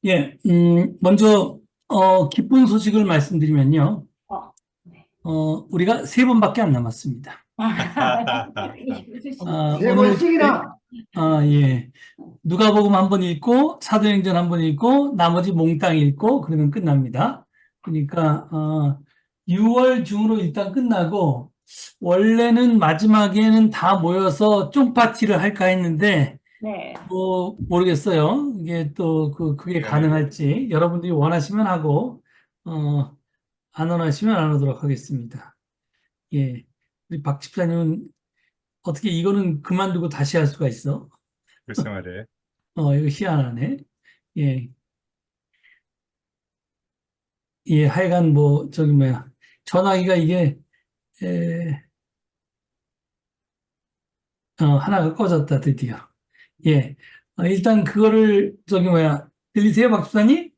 예, 먼저, 기쁜 소식을 말씀드리면요. 네. 우리가 세 번밖에 안 남았습니다. 세 오늘, 번씩이나. 예. 누가복음 한 번 읽고, 사도행전 한 번 읽고, 나머지 몽땅 읽고, 그러면 끝납니다. 그러니까, 6월 중으로 일단 끝나고, 원래는 마지막에는 다 모여서 쫑파티를 할까 했는데, 네. 뭐, 모르겠어요. 이게 또, 그게 네네. 가능할지. 여러분들이 원하시면 하고, 어, 안 원하시면 안 하도록 하겠습니다. 예. 우리 박 집사님은 어떻게 이거는 그만두고 다시 할 수가 있어? 글쎄 말이에요. 이거 희한하네. 예. 예, 하여간 뭐, 저기 뭐야. 전화기가 이게, 에, 하나가 꺼졌다, 드디어. 예. 일단 그거를, 저기 뭐야. 들리세요, 박 집사님?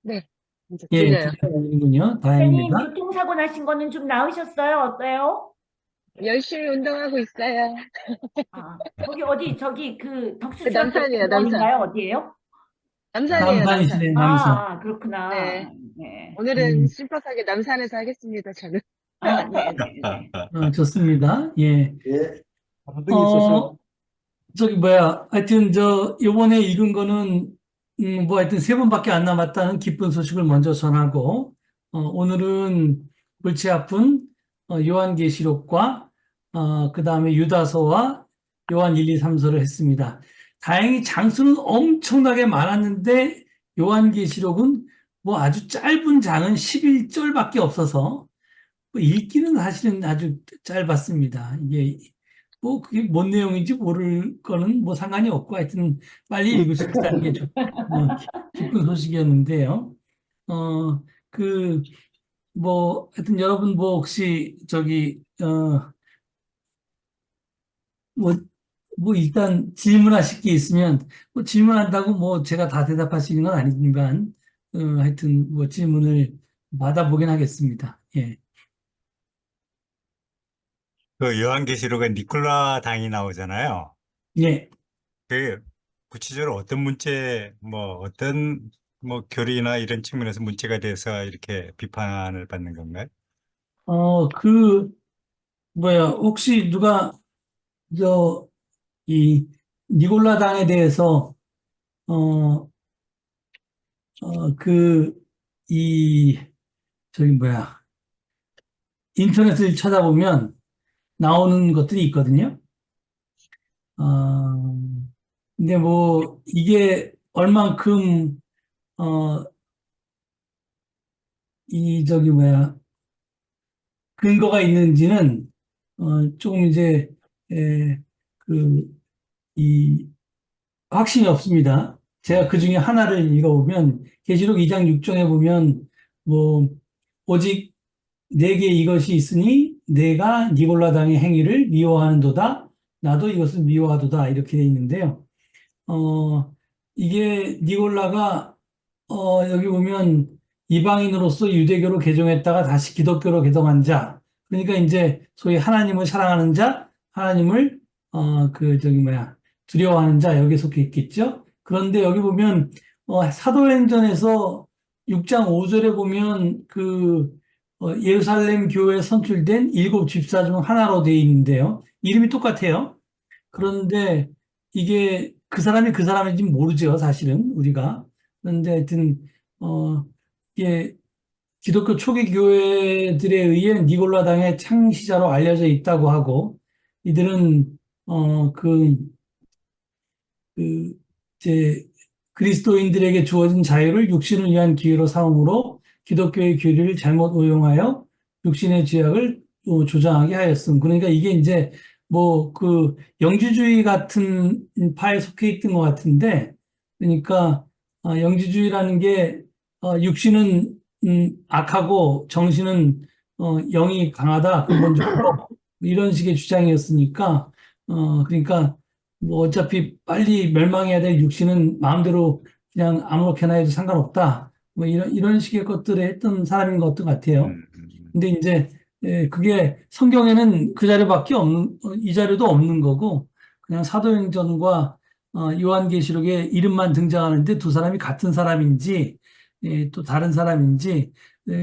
네, 이제 예, 들려요. 들리는군요. 선생님, 다행입니다. 교통사고 나신 거는 좀 나으셨어요? 어때요? 열심히 운동하고 있어요. 거기 어디, 저기 그 그 덕수궁 남산이에요, 남산. 병원인가요? 어디예요? 남산이에요, 남산. 남산이시네, 남산. 그렇구나. 네, 네. 오늘은 음, 심플하게 남산에서 하겠습니다, 저는. 네네네. 좋습니다. 예. 예. 반등이 있어서. 어, 저기 뭐야. 하여튼 요번에 읽은 거는 뭐 하여튼 세 번밖에 안 남았다는 기쁜 소식을 먼저 전하고 오늘은 골치 아픈 요한계시록과 그다음에 유다서와 요한 1, 2, 3서를 했습니다. 다행히 장수는 엄청나게 많았는데 요한계시록은 뭐 아주 짧은 장은 11절밖에 없어서 뭐 읽기는 사실은 아주 짧았습니다. 이게 뭐 그게 뭔 내용인지 모를 거는 뭐 상관이 없고 하여튼 빨리 읽을 수 있다는 게 기쁜 소식이었는데요. 어, 그, 뭐, 하여튼 여러분 뭐 혹시 뭐, 뭐 일단 질문하실 게 있으면 뭐 질문한다고 뭐 제가 다 대답할 수 있는 건 아니지만 하여튼 뭐 질문을 받아보긴 하겠습니다. 예. 그 요한계시록에 니콜라 당이 나오잖아요. 예. 그 구체적으로 어떤 문제, 뭐 어떤 뭐 교리나 이런 측면에서 문제가 돼서 이렇게 비판을 받는 건가요? 그, 뭐야, 혹시 누가, 저, 이, 니골라당에 대해서, 어, 그, 이, 저기 뭐야, 인터넷을 찾아보면 나오는 것들이 있거든요. 어, 근데 뭐, 이게 얼만큼, 어, 저기 뭐야, 근거가 있는지는, 조금 이제, 에, 그, 이, 확신이 없습니다. 제가 그 중에 하나를 읽어보면 계시록 2장 6절에 보면 뭐 오직 내게 이것이 있으니 내가 니골라당의 행위를 미워하는도다. 나도 이것을 미워하도다. 이렇게 돼 있는데요. 이게 니골라가 여기 보면 이방인으로서 유대교로 개종했다가 다시 기독교로 개종한 자. 그러니까 이제 소위 하나님을 사랑하는 자, 하나님을 저기 뭐야 두려워하는 자 여기에 속해 있겠죠. 그런데 여기 보면 사도행전에서 6장 5절에 보면 예루살렘 교회에 선출된 일곱 집사 중 하나로 되어 있는데요. 이름이 똑같아요. 그런데 이게 그 사람이 그 사람인지 모르죠, 사실은 우리가. 그런데 하여튼 이게 기독교 초기 교회들에 의해 니골라당의 창시자로 알려져 있다고 하고 이들은 어, 그, 그 이제 그리스도인들에게 주어진 자유를 육신을 위한 기회로 삼음으로 기독교의 교리를 잘못 오용하여 육신의 죄악을 조장하게 하였음. 그러니까 이게 이제 뭐 영지주의 같은 파에 속해 있던 것 같은데 그러니까 영지주의라는 게 육신은 악하고 정신은 영이 강하다 근본적으로 이런 식의 주장이었으니까 그러니까 뭐 어차피 빨리 멸망해야 될 육신은 마음대로 그냥 아무렇게나 해도 상관없다. 뭐 이런 식의 것들을 했던 사람인 것 같아요. 음, 음, 근데 이제 그게 성경에는 그 자료밖에 없는 이 자료도 없는 거고 그냥 사도행전과 요한계시록에 이름만 등장하는데 두 사람이 같은 사람인지 또 다른 사람인지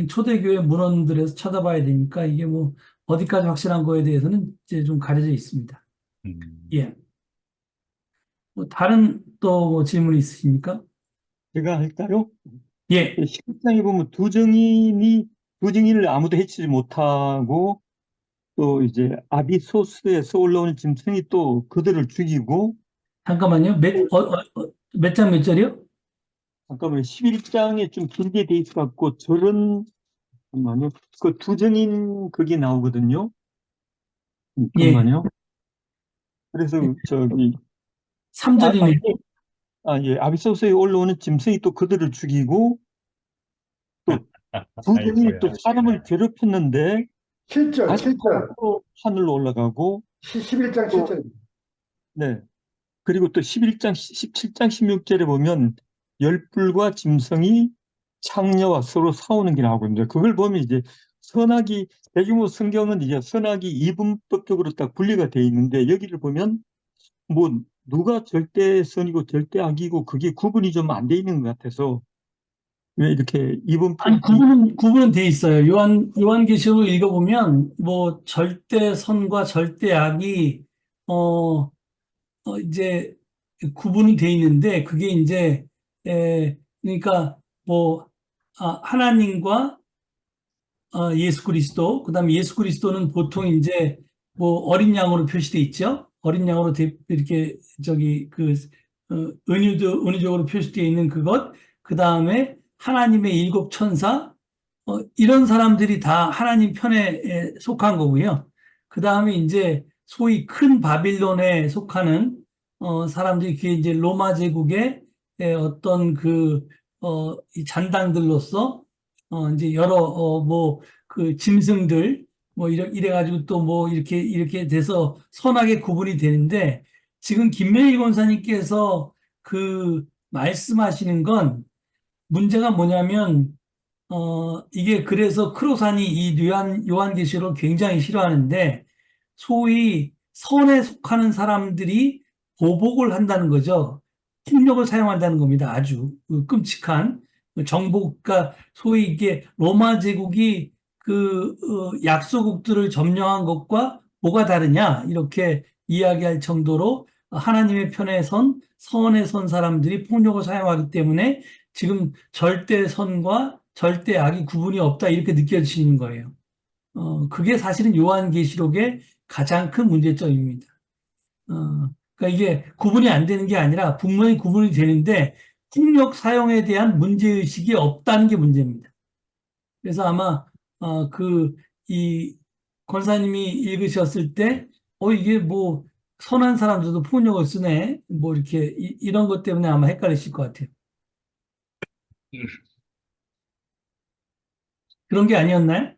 초대교회 문헌들에서 찾아봐야 되니까 이게 뭐 어디까지 확실한 거에 대해서는 이제 좀 가려져 있습니다. 음. 예. 뭐 다른 또 뭐 질문 있으십니까? 제가 할까요? 예. 11장에 보면 두 증인을 아무도 해치지 못하고 또 이제 아비소스에서 올라오는 짐승이 또 그들을 죽이고 잠깐만요. 몇 장 몇 절이요? 잠깐만요. 11장에 좀 길게 돼 있어 갖고 잠깐만요. 그 두 증인 그게 나오거든요. 예. 잠깐만요. 그래서 저기 3절이네요. 예. 아비소스에 올라오는 짐승이 또 그들을 죽이고 또 두 증인이 또 아이고야. 사람을 괴롭혔는데 7절, 다시 7절. 또 하늘로 올라가고 11장 또 7절. 네. 그리고 또 11장, 17장, 16절에 보면 열불과 짐승이 창녀와 서로 싸우는 게 나오거든요. 그걸 보면 이제 선악이, 대규모 성경은 이제 선악이 이분법적으로 딱 분리가 돼 있는데 여기를 보면 뭐 누가 절대 선이고 절대 악이고 그게 구분이 좀 안 돼 있는 것 같아서 왜 이렇게 아니, 이분법이 구분은 돼 있어요. 요한계시록을 읽어보면, 뭐, 절대 선과 절대 악이, 이제, 구분이 돼 있는데, 그게 이제, 그러니까, 뭐, 하나님과, 예수 그리스도, 그 다음에 예수 그리스도는 보통 이제, 뭐, 어린 양으로 표시돼 있죠? 어린 양으로 이렇게, 은유적으로 표시되어 있는 그것, 그 다음에 하나님의 일곱 천사, 이런 사람들이 다 하나님 편에 속한 거고요. 그 다음에 이제 소위 큰 바빌론에 속하는 사람들이 그게 이제 로마 제국의 어떤 이 잔당들로서 이제 여러 뭐 그 짐승들 뭐 이래가지고 또 뭐 이렇게 돼서 선하게 구분이 되는데 지금 김명희 권사님께서 그 말씀하시는 건 문제가 뭐냐면 이게 그래서 크로산이 이 요한계시록을 굉장히 싫어하는데 소위 선에 속하는 사람들이 보복을 한다는 거죠. 폭력을 사용한다는 겁니다. 아주 끔찍한 정복과 소위 이게 로마 제국이 약소국들을 점령한 것과 뭐가 다르냐 이렇게 이야기할 정도로 하나님의 편에 선에 선 사람들이 폭력을 사용하기 때문에 지금 절대 선과 절대 악이 구분이 없다 이렇게 느껴지는 거예요. 그게 사실은 요한계시록의 가장 큰 문제점입니다. 그러니까 이게 구분이 안 되는 게 아니라 분명히 구분이 되는데 폭력 사용에 대한 문제의식이 없다는 게 문제입니다. 그래서 아마 이 권사님이 읽으셨을 때 이게 뭐 선한 사람들도 폭력을 쓰네 뭐 이렇게 이런 것 때문에 아마 헷갈리실 것 같아요. 그런 게 아니었나요?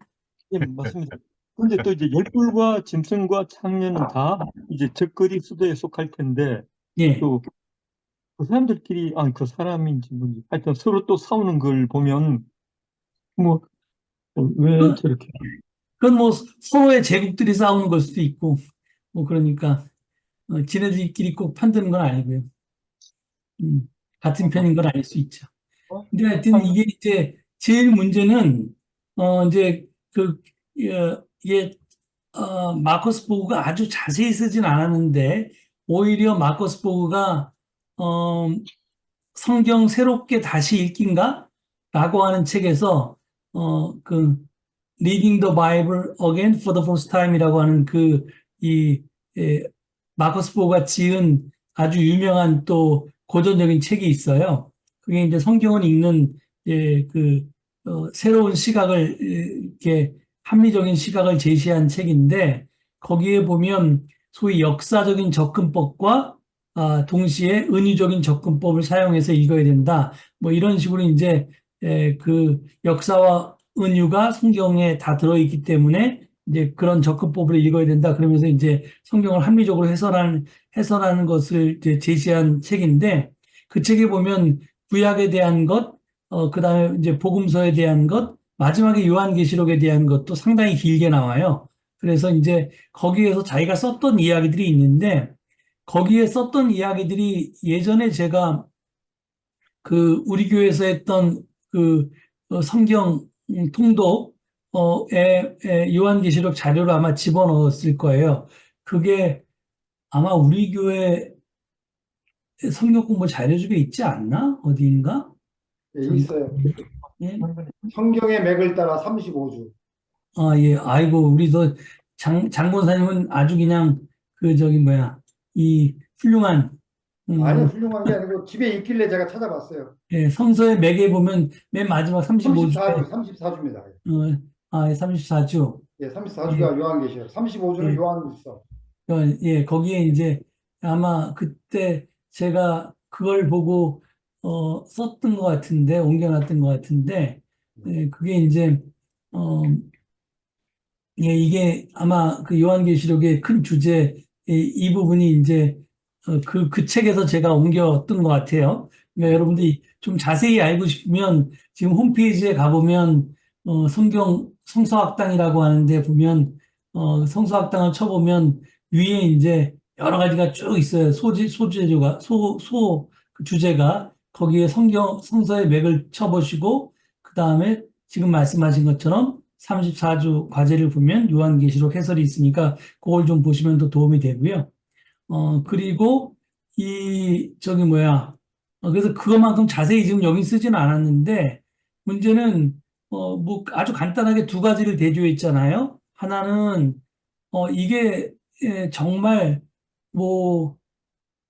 예, 맞습니다. 근데 또 이제 열불과 짐승과 창녀는 다 이제 적그리 수도에 속할 텐데 예. 또 그 사람들끼리 그 사람인지 뭔지 하여튼 서로 또 싸우는 걸 보면 뭐 왜 저렇게 그건 뭐 서로의 제국들이 싸우는 걸 수도 있고 뭐 그러니까 지네들끼리 꼭 편드는 건 아니고요. 같은 편인 건 아닐 수 있죠. 근데 하여튼 이게 이제 제일 문제는 이제 이게 마커스 보그가 아주 자세히 쓰진 않았는데 오히려 마커스 보그가 성경 새롭게 다시 읽기인가? 라고 하는 책에서 Reading the Bible Again for the First Time이라고 하는 마커스 보가 지은 아주 유명한 또 고전적인 책이 있어요. 그게 이제 성경을 읽는 새로운 시각을 이렇게 합리적인 시각을 제시한 책인데 거기에 보면 소위 역사적인 접근법과 동시에 은유적인 접근법을 사용해서 읽어야 된다. 뭐 이런 식으로 이제 그 역사와 은유가 성경에 다 들어있기 때문에 이제 그런 접근법을 읽어야 된다. 그러면서 이제 성경을 합리적으로 해설하는 것을 이제 제시한 책인데 그 책에 보면 구약에 대한 것, 그다음에 이제 복음서에 대한 것, 마지막에 요한계시록에 대한 것도 상당히 길게 나와요. 그래서 이제 거기에서 자기가 썼던 이야기들이 있는데 거기에 썼던 이야기들이 예전에 제가 그 우리 교회에서 했던 그 성경 통독 요한계시록 자료를 아마 집어넣었을 거예요. 그게 아마 우리 교회 성경 공부 자료 중에 있지 않나? 어디인가? 예, 있어요. 예? 성경의 맥을 따라 35주. 아, 예. 아이고, 우리도 장본사님은 아주 그냥 이 훌륭한 아니, 훌륭한 게 아니고 집에 있길래 제가 찾아봤어요. 예, 성서의 맥에 보면 맨 마지막 35주에 34주입니다. 34주. 예, 34주가 요한계시록, 35주는 예. 요한일서. 예, 거기에 이제 아마 그때 제가 그걸 보고 썼던 것 같은데, 옮겨놨던 것 같은데, 예, 그게 이제 예, 이게 아마 그 요한계시록의 큰 주제, 이 부분이 이제 그 책에서 제가 옮겼던 것 같아요. 그러니까 여러분들이 좀 자세히 알고 싶으면 지금 홈페이지에 가보면 성서학당이라고 하는데 보면 성서학당을 쳐보면 위에 이제 여러 가지가 쭉 있어요. 그 주제가 거기에 성서의 맥을 쳐보시고 그 다음에 지금 말씀하신 것처럼 34주 과제를 보면 요한계시록 해설이 있으니까 그걸 좀 보시면 더 도움이 되고요. 그리고 그래서 그것만큼 자세히 지금 여기 쓰지는 않았는데 문제는 뭐 아주 간단하게 두 가지를 대조해 있잖아요. 하나는 이게 정말 뭐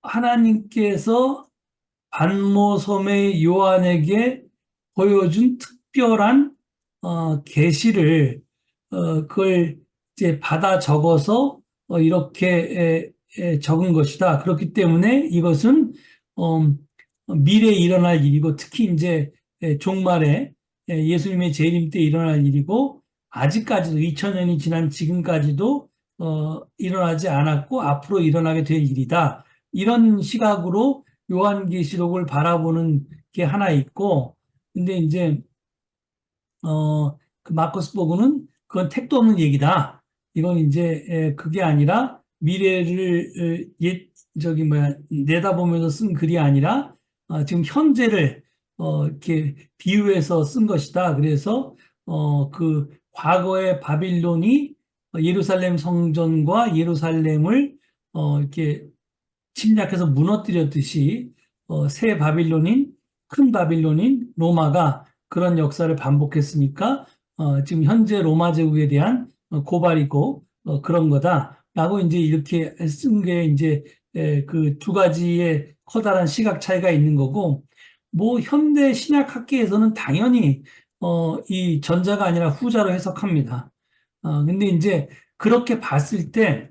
하나님께서 반모섬의 요한에게 보여준 특별한 계시를 그걸 이제 받아 적어서 이렇게 적은 것이다. 그렇기 때문에 이것은 미래에 일어날 일이고 특히 이제 종말에 예수님의 재림 때 일어날 일이고 아직까지도 2000년이 지난 지금까지도 일어나지 않았고 앞으로 일어나게 될 일이다. 이런 시각으로 요한계시록을 바라보는 게 하나 있고 근데 이제 그 마커스 보고는 그건 택도 없는 얘기다. 이건 이제 그게 아니라 미래를 내다보면서 쓴 글이 아니라 지금 현재를 이렇게 비유해서 쓴 것이다. 그래서 그 과거의 바빌론이 예루살렘 성전과 예루살렘을 이렇게 침략해서 무너뜨렸듯이 새 바빌론인 큰 바빌론인 로마가 그런 역사를 반복했으니까 지금 현재 로마 제국에 대한 고발이고 그런 거다라고 이제 이렇게 쓴 게 이제 그 두 가지의 커다란 시각 차이가 있는 거고 뭐 현대 신약 학계에서는 당연히 이 전자가 아니라 후자로 해석합니다. 근데 이제 그렇게 봤을 때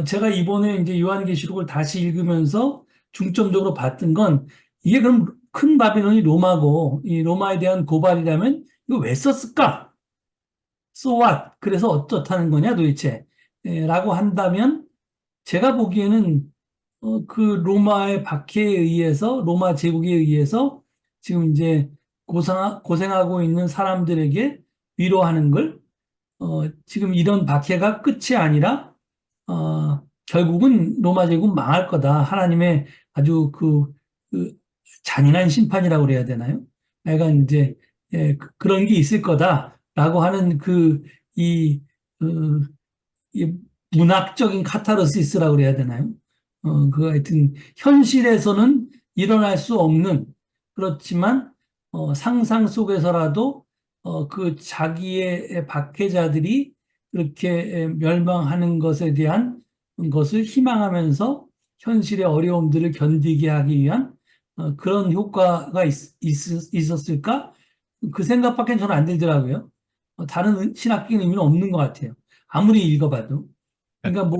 제가 이번에 이제 요한계시록을 다시 읽으면서 중점적으로 봤던 건 이게 그럼 큰 바빌론이 로마고 이 로마에 대한 고발이라면 이거 왜 썼을까? So what? 그래서 어떻다는 거냐 도대체? 라고 한다면 제가 보기에는 그 로마의 박해에 의해서 로마 제국에 의해서 지금 이제 고생하고 있는 사람들에게 위로하는 걸 지금 이런 박해가 끝이 아니라 결국은 로마 제국 망할 거다. 하나님의 아주 그 잔인한 심판이라고 그래야 되나요? 약간 이제 그런 게 있을 거다라고 하는 이 문학적인 카타르시스라고 그래야 되나요? 하여튼 현실에서는 일어날 수 없는 그렇지만 상상 속에서라도 그 자기의 박해자들이 그렇게 멸망하는 것에 대한 것을 희망하면서 현실의 어려움들을 견디게 하기 위한 그런 효과가 있었을까? 그 생각밖에 저는 안 들더라고요. 다른 신학적인 의미는 없는 것 같아요. 아무리 읽어봐도. 그러니까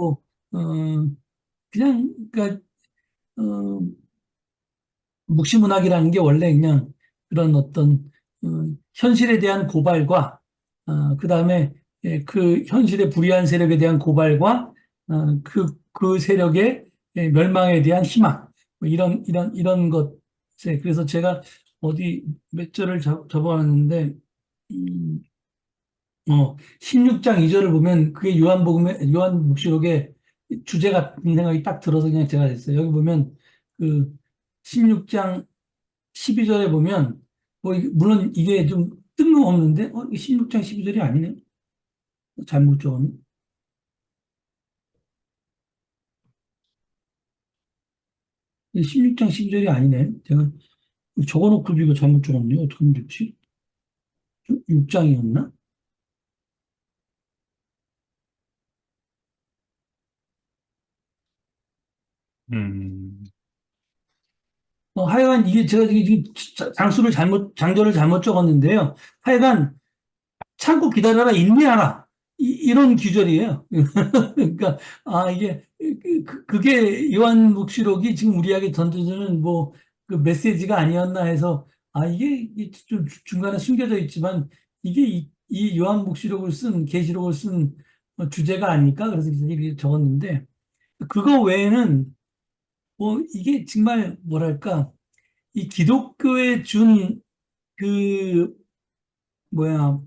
그러니까 묵시문학이라는 게 원래 그냥 그런 어떤 현실에 대한 고발과 그 다음에 그 현실의 불의한 세력에 대한 고발과 그 세력의 멸망에 대한 희망 뭐 이런 것에 그래서 제가 어디 몇 절을 접어놨는데 16장 2절을 보면 그게 요한묵시록의 주제 같은 생각이 딱 들어서 그냥 제가 했어요. 여기 보면 그 16장 12절에 보면 뭐 물론 이게 좀 뜬금없는데 16장 12절이 아니네. 잘못 적었네. 16장 12절이 아니네. 제가 적어놓고도 이거 잘못 적었네. 어떻게 하면 좋지? 6장이었나? 음, 하여간 이게 제가 이게 장절을 잘못 적었는데요. 하여간 참고 기다려라, 인내하라. 이런 규절이에요. 그러니까, 이게, 그게 요한묵시록이 지금 우리에게 던져주는 뭐, 그 메시지가 아니었나 해서, 이게 좀 중간에 숨겨져 있지만, 이게 이 요한묵시록을 계시록을 쓴 주제가 아닐까? 그래서 이렇게 적었는데, 그거 외에는, 뭐, 이게 정말, 뭐랄까, 이 기독교에 준 그, 뭐야,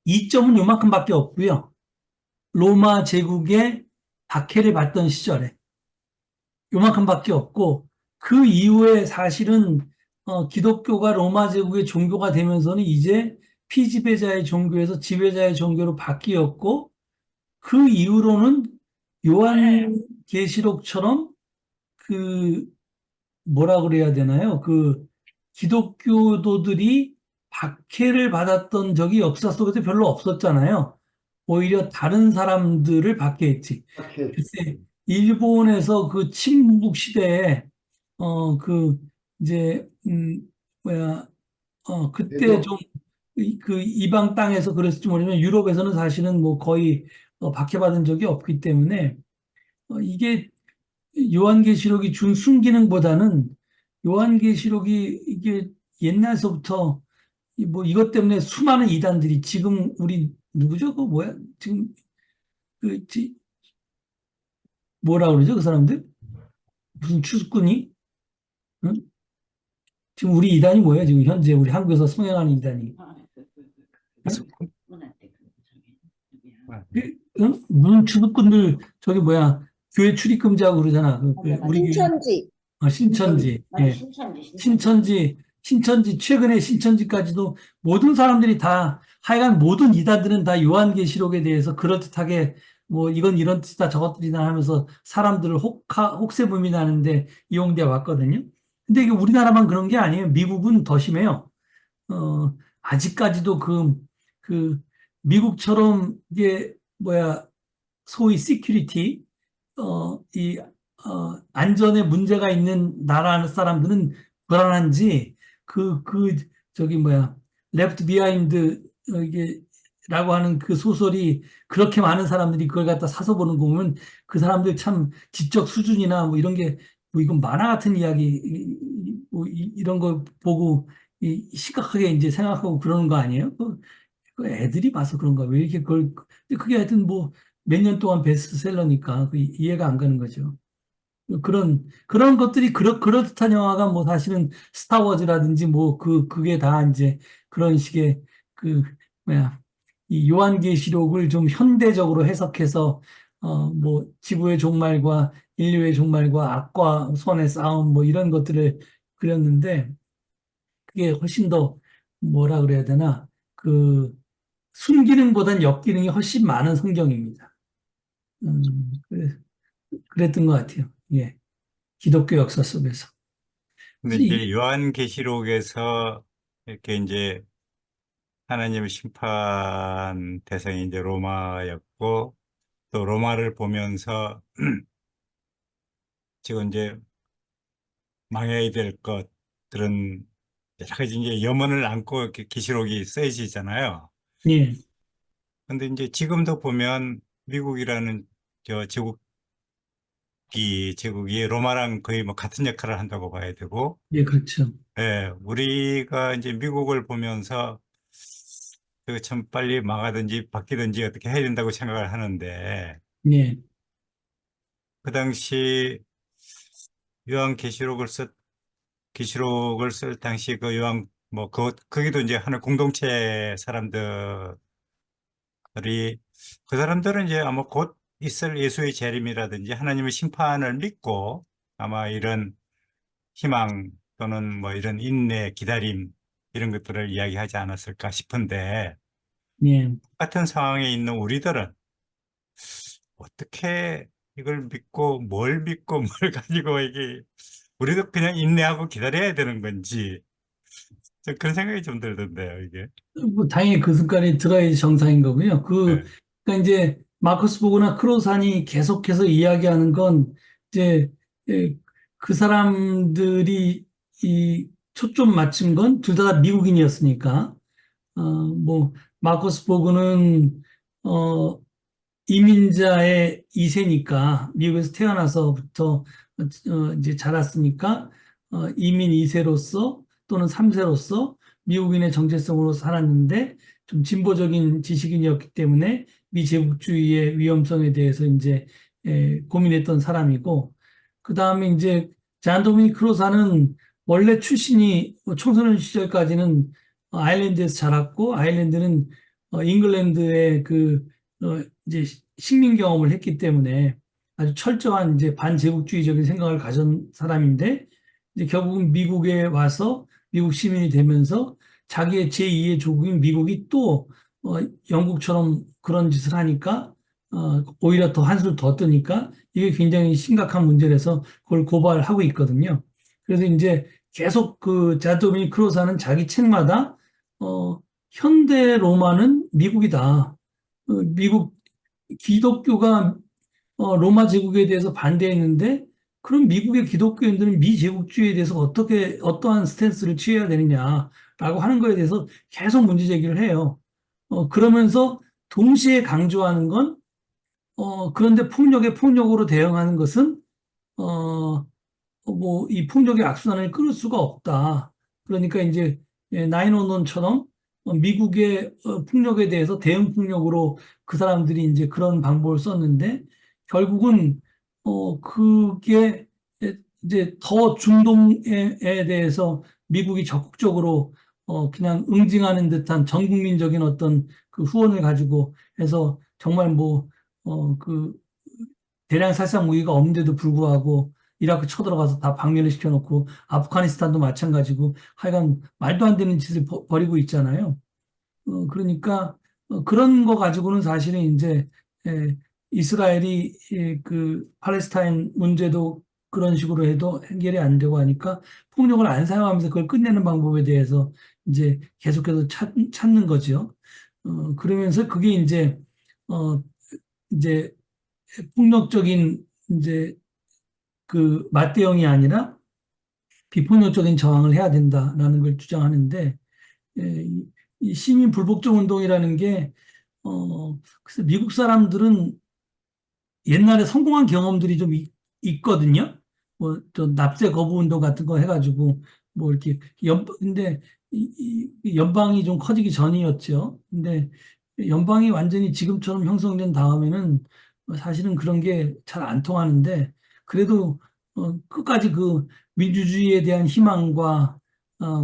이점은 요만큼밖에 없고요. 로마 제국의 박해를 받던 시절에 요만큼밖에 없고 그 이후에 사실은 기독교가 로마 제국의 종교가 되면서는 이제 피지배자의 종교에서 지배자의 종교로 바뀌었고 그 이후로는 요한계시록처럼 그 뭐라 그래야 되나요? 그 기독교도들이 박해를 받았던 적이 역사 속에서 별로 없었잖아요. 오히려 다른 사람들을 박해했지. 이렇게 글쎄, 일본에서 그 침묵 시대에, 그, 이제, 뭐야, 그때 그래도 좀, 그 이방 땅에서 그랬을지 모르지만 유럽에서는 사실은 뭐 거의 박해받은 적이 없기 때문에, 이게 요한계시록이 준 순기능보다는 요한계시록이 이게 옛날서부터 뭐 이것 때문에 수많은 이단들이 지금 우리 누구죠? 그 뭐야? 지금 그 뭐라 그러죠? 그 사람들? 무슨 추수꾼이? 응? 지금 우리 이단이 뭐예요? 지금 현재 우리 한국에서 성행하는 이단이. 그래서, 무슨 추수꾼들 저기 뭐야? 교회 출입금지하고 그러잖아. 우리 교회 신천지. 신천지. 맞아, 예. 신천지, 최근에 신천지까지도 모든 사람들이 다, 하여간 모든 이단들은 다 요한계시록에 대해서 그럴듯하게 뭐 이건 이런 뜻이다 저것들이다 하면서 사람들을 혹세무민 나는데 이용돼 왔거든요. 근데 이게 우리나라만 그런 게 아니에요. 미국은 더 심해요. 아직까지도 그, 미국처럼 이게 뭐야, 소위 시큐리티, 안전에 문제가 있는 나라 사람들은 불안한지, 저기 뭐야, 레프트 비하인드, 이게, 라고 하는 그 소설이 그렇게 많은 사람들이 그걸 갖다 사서 보는 거 보면 그 사람들 참 지적 수준이나 뭐 이런 게, 뭐 이건 만화 같은 이야기, 뭐 이런 거 보고 심각하게 이제 생각하고 그러는 거 아니에요? 그 애들이 봐서 그런가? 왜 이렇게 근데 그게 하여튼 뭐 몇 년 동안 베스트셀러니까 이해가 안 가는 거죠. 그런 것들이 그렇듯한 영화가 뭐 사실은 스타워즈라든지 뭐 그게 다 이제 그런 식의 그, 뭐야, 이 요한계시록을 좀 현대적으로 해석해서, 뭐 지구의 종말과 인류의 종말과 악과 선의 싸움 뭐 이런 것들을 그렸는데 그게 훨씬 더 뭐라 그래야 되나, 그 순기능보단 역기능이 훨씬 많은 성경입니다. 그랬던 것 같아요. 예. 기독교 역사 속에서. 근데 그래서 이제 요한계시록에서 이렇게 이제 하나님의 심판 대상이 이제 로마였고, 또 로마를 보면서 지금 이제 망해야 될 것들은 여러 가지 이제 염원을 안고 이렇게 계시록이 쓰여지잖아요. 예, 근데 이제 지금도 보면 미국이라는 저 제국이 로마랑 거의 뭐 같은 역할을 한다고 봐야 되고, 예, 그렇죠. 예, 우리가 이제 미국을 보면서 그참 빨리 망하든지 바뀌든지 어떻게 해야 된다고 생각을 하는데, 예, 그 당시 요한계시록을 계시록을 쓸 당시 그 뭐, 거기도 이제 하는 공동체 사람들이, 그 사람들은 이제 아마 곧 있을 예수의 재림이라든지 하나님의 심판을 믿고 아마 이런 희망 또는 뭐 이런 인내, 기다림 이런 것들을 이야기하지 않았을까 싶은데 예. 같은 상황에 있는 우리들은 어떻게 이걸 믿고 뭘 믿고 뭘 가지고 이게 우리도 그냥 인내하고 기다려야 되는 건지 좀 그런 생각이 좀 들던데요, 이게. 뭐 당연히 그 순간에 들어야지 정상인 거고요. 네. 그러니까 이제 마커스 보그나 크로산이 계속해서 이야기하는 건 이제 예, 그 사람들이 이 초점 맞춘 건 둘 다 미국인이었으니까 뭐 마커스 보그는 이민자의 2세니까 미국에서 태어나서부터 이제 자랐으니까 이민 2세로서 또는 3세로서 미국인의 정체성으로 살았는데 좀 진보적인 지식인이었기 때문에 미제국주의의 위험성에 대해서 이제 고민했던 사람이고 그 다음에 이제 잔 도미닉 크로사는 원래 출신이 청소년 시절까지는 아일랜드에서 자랐고 아일랜드는 잉글랜드의 이제 식민 경험을 했기 때문에 아주 철저한 이제 반제국주의적인 생각을 가진 사람인데 이제 결국은 미국에 와서 미국 시민이 되면서 자기의 제2의 조국인 미국이 또 영국처럼 그런 짓을 하니까 오히려 더 한술 더 뜨니까 이게 굉장히 심각한 문제라서 그걸 고발하고 있거든요. 그래서 이제 계속 그 자도미닉 크로사는 자기 책마다 현대 로마는 미국이다. 미국 기독교가 로마 제국에 대해서 반대했는데 그럼 미국의 기독교인들은 미제국주의에 대해서 어떠한 스탠스를 취해야 되느냐라고 하는 거에 대해서 계속 문제 제기를 해요. 그러면서 동시에 강조하는 건 그런데 폭력에 폭력으로 대응하는 것은 뭐 이 폭력의 악순환을 끊을 수가 없다. 그러니까 이제 911처럼 미국의 폭력에 대해서 대응 폭력으로 그 사람들이 이제 그런 방법을 썼는데 결국은 그게 이제 더 중동에 대해서 미국이 적극적으로 그냥 응징하는 듯한 전 국민적인 어떤 그 후원을 가지고 해서 정말 그 대량 살상 무기가 없는데도 불구하고 이라크 쳐들어가서 다 박멸을 시켜놓고 아프가니스탄도 마찬가지고 하여간 말도 안 되는 짓을 벌이고 있잖아요. 그러니까 그런 거 가지고는 사실은 이제 이스라엘이 그 팔레스타인 문제도 그런 식으로 해도 해결이 안 되고 하니까 폭력을 안 사용하면서 그걸 끝내는 방법에 대해서 이제 계속해서 찾는 거죠. 그러면서 그게 어, 이제 폭력적인 이제 그 맞대응이 아니라 비폭력적인 저항을 해야 된다라는 걸 주장하는데 이 시민 불복종 운동이라는 게 그래서 미국 사람들은 옛날에 성공한 경험들이 좀 있거든요. 뭐 저 납세 거부 운동 같은 거 해가지고 뭐 이렇게 근데 이 연방이 좀 커지기 전이었죠. 근데 연방이 완전히 지금처럼 형성된 다음에는 사실은 그런 게 잘 안 통하는데 그래도 끝까지 그 민주주의에 대한 희망과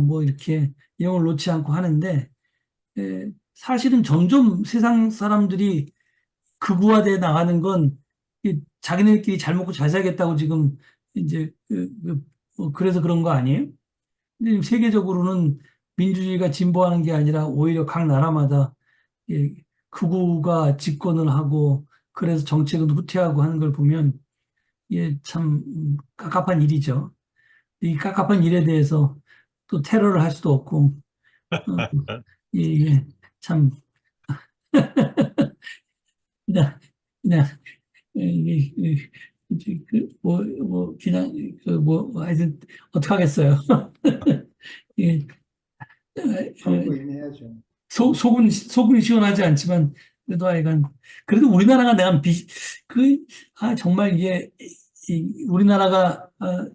뭐 이렇게 이런 걸 놓지 않고 하는데 사실은 점점 세상 사람들이 극우화돼 나가는 건 자기네들끼리 잘 먹고 잘 살겠다고 지금 이제 그래서 그런 거 아니에요? 근데 지금 세계적으로는 민주주의가 진보하는 게 아니라 오히려 각 나라마다 예, 극우가 집권을 하고 그래서 정책은 후퇴하고 하는 걸 보면 참 깝깝한 일이죠. 이 깝깝한 일에 대해서 또 테러를 할 수도 없고 이게 참 그냥 그냥 그냥 하여튼 어떡하겠어요. 예, 참고 인내해야죠. 속은 시원하지 않지만 그래도 하여간 그래도 우리나라가 내가 정말 이게 우리나라가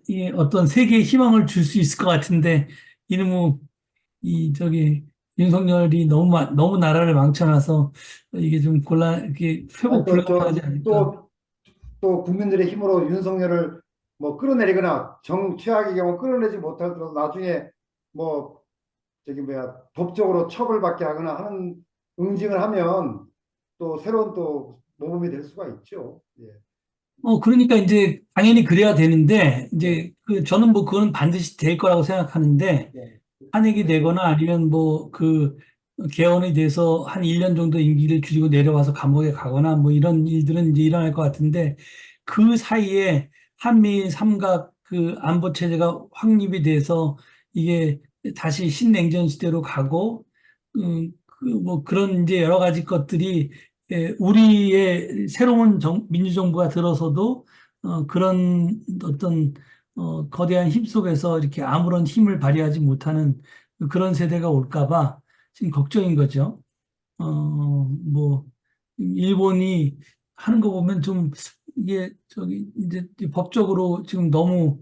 이게 어떤 세계에 희망을 줄 수 있을 것 같은데 이놈의 저기 윤석열이 너무 나라를 망쳐놔서 이게 좀 이게 회복 불가능하지 않을까. 또 국민들의 힘으로 윤석열을 뭐 끌어내리거나 최악의 경우 끌어내지 못하더라도 나중에 뭐 법적으로 처벌받게 하거나 하는 응징을 하면 또 새로운 또 모범이 될 수가 있죠. 예. 그러니까 이제 당연히 그래야 되는데, 이제 저는 뭐 그거는 반드시 될 거라고 생각하는데, 예. 탄핵이 되거나 아니면 뭐 개헌이 돼서 한 1년 정도 임기를 줄이고 내려와서 감옥에 가거나 뭐 이런 일들은 이제 일어날 것 같은데, 그 사이에 한미일 삼각 안보 체제가 확립이 돼서 이게 다시 신냉전 시대로 가고, 뭐 그런 이제 여러 가지 것들이 우리의 새로운 민주정부가 들어서도 그런 어떤 거대한 힘 속에서 이렇게 아무런 힘을 발휘하지 못하는 그런 세대가 올까 봐 지금 걱정인 거죠. 뭐 일본이 하는 거 보면 좀 이게 이제 법적으로 지금 너무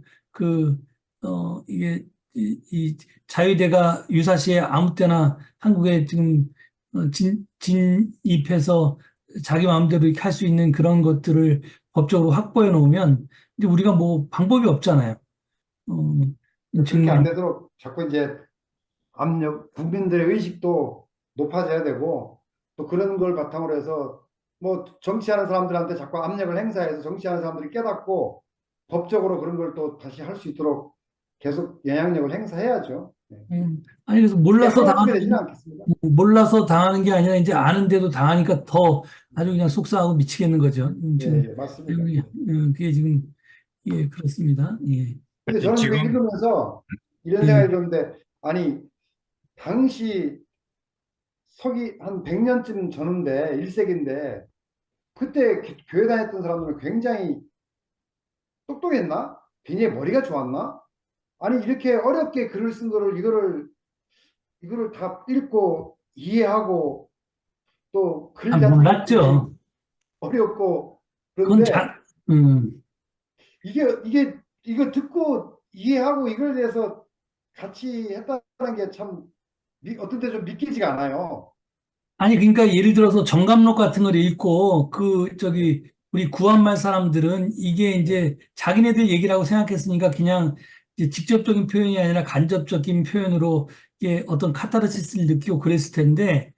이게 이 자유대가 유사시에 아무 때나 한국에 지금 진입해서 자기 마음대로 이렇게 할 수 있는 그런 것들을 법적으로 확보해 놓으면 이제 우리가 뭐 방법이 없잖아요. 그렇게 안 지금 되도록 자꾸 이제 국민들의 의식도 높아져야 되고, 또 그런 걸 바탕으로 해서 뭐 정치하는 사람들한테 자꾸 압력을 행사해서 정치하는 사람들이 깨닫고 법적으로 그런 걸 또 다시 할 수 있도록 계속 영향력을 행사해야죠. 네. 아니 그래서 그게 하루아침에 되지는 않겠습니다. 몰라서 당하는 게 아니라 이제 아는데도 당하니까 더 아주 그냥 속상하고 미치겠는 거죠. 예, 지금 예, 맞습니다. 그게 지금 예 그렇습니다. 예. 근데 저는 이거 지금 읽으면서 이런 예. 생각이 들었는데, 아니, 당시 서기 한 100년쯤 전인데, 1세기인데, 그때 교회 다녔던 사람들은 굉장히 똑똑했나? 굉장히 머리가 좋았나? 아니, 이렇게 어렵게 글을 쓴 거를, 이거를 다 읽고 이해하고 또 글 자체도 굉장히 몰랐죠. 어렵고, 그건 그런데 이거 듣고 이해하고 이걸 대해서 같이 했다는 게 참 어떤 때 좀 믿기지가 않아요. 아니, 그러니까 예를 들어서 정감록 같은 걸 읽고, 우리 구한말 사람들은 이게 이제 자기네들 얘기라고 생각했으니까 그냥 이제 직접적인 표현이 아니라 간접적인 표현으로 이게 어떤 카타르시스를 느끼고 그랬을 텐데,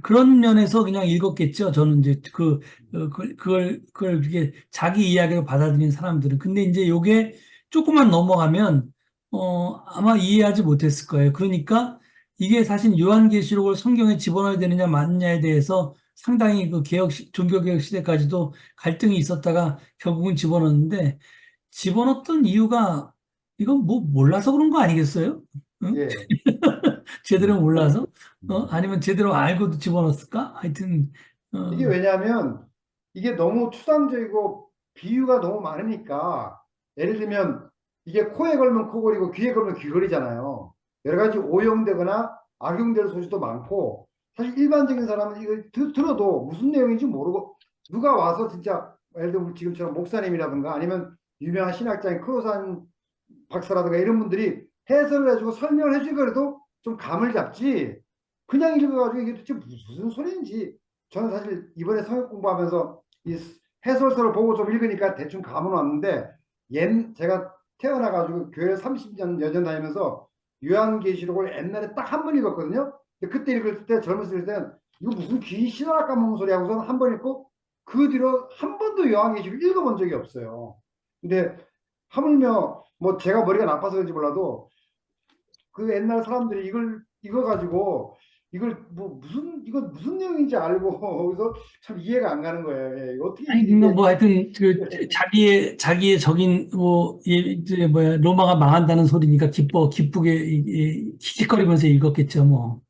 그런 면에서 그냥 읽었겠죠. 저는 이제 그걸 그게 자기 이야기로 받아들인 사람들은. 근데 이제 요게 조금만 넘어가면, 아마 이해하지 못했을 거예요. 그러니까 이게 사실 요한계시록을 성경에 집어넣어야 되느냐 마느냐에 대해서 상당히 종교개혁 시대까지도 갈등이 있었다가 결국은 집어넣었는데 집어넣었던 이유가 이건 뭐 몰라서 그런 거 아니겠어요? 응? 예. 제대로 몰라서? 아니면 제대로 알고도 집어넣었을까? 하여튼 이게 어, 왜냐하면 이게 너무 추상적이고 비유가 너무 많으니까, 예를 들면 이게 코에 걸면 코걸이고 귀에 걸면 귀걸이잖아요. 여러 가지 오용되거나 악용될 소지도 많고, 사실 일반적인 사람은 이걸 들어도 무슨 내용인지 모르고, 누가 와서 진짜 예를 들면 지금처럼 목사님이라든가 아니면 유명한 신학자인 크로산 박사라든가 이런 분들이 해설을 해주고 설명을 해주고 그래도 좀 감을 잡지, 그냥 읽어가지고 이게 도대체 무슨 소리인지, 저는 사실 이번에 성역 공부하면서 이 해설서를 보고 좀 읽으니까 대충 감은 왔는데, 제가 태어나가지고 교회 30년 여전 다니면서 요한계시록을 옛날에 딱 한 번 읽었거든요. 근데 그때 읽을 때, 젊었을 때는 이거 무슨 귀 신하라 까먹는 소리 하고서는 한 번 읽고 그 뒤로 한 번도 요한계시록 읽어본 적이 없어요. 근데 하물며 뭐 제가 머리가 나빠서 그런지 몰라도 그 옛날 사람들이 이거 가지고 이걸 이거 무슨 내용인지 알고 그래서 참 이해가 안 가는 거예요. 예, 어떻게 아니 그러니까 뭐 하여튼 자기의 적인 이제 뭐야 로마가 망한다는 소리니까 기쁘게 킥킥거리면서 읽었겠죠 뭐.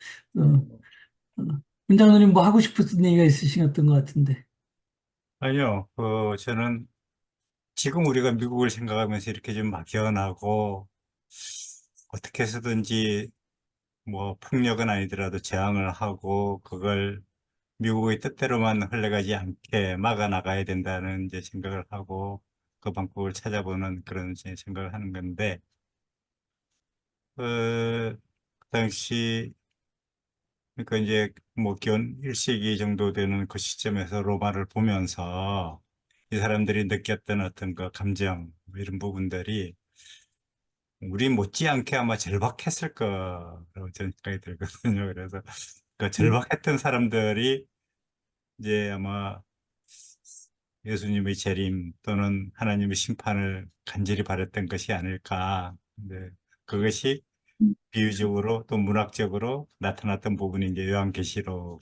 원장님 뭐 하고 싶으신 얘기가 있으셨던 것 같은데. 아니요, 저는 지금 우리가 미국을 생각하면서 이렇게 좀 막연하고 어떻게 해서든지 뭐 폭력은 아니더라도 저항을 하고 그걸 미국의 뜻대로만 흘러가지 않게 막아 나가야 된다는 이제 생각을 하고 그 방법을 찾아보는 그런 이제 생각을 하는 건데, 그 당시 그러니까 이제 뭐 기원 1세기 정도 되는 그 시점에서 로마를 보면서 이 사람들이 느꼈던 어떤 그 감정 뭐 이런 부분들이 우리 못지않게 아마 절박했을 거라고 저는 생각이 들거든요. 그래서 그 절박했던 사람들이 이제 아마 예수님의 재림 또는 하나님의 심판을 간절히 바랬던 것이 아닐까. 근데 그것이 비유적으로 또 문학적으로 나타났던 부분이 이제 요한계시록이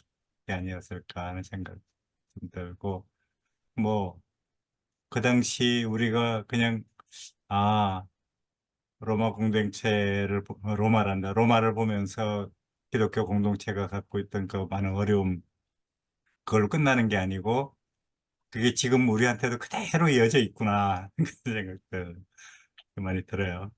아니었을까 하는 생각 좀 들고, 뭐, 그 당시 우리가 그냥, 아, 로마 공동체를, 로마란다. 로마를 보면서 기독교 공동체가 갖고 있던 그 많은 어려움, 그걸로 끝나는 게 아니고, 그게 지금 우리한테도 그대로 이어져 있구나. 그런 생각들 많이 들어요.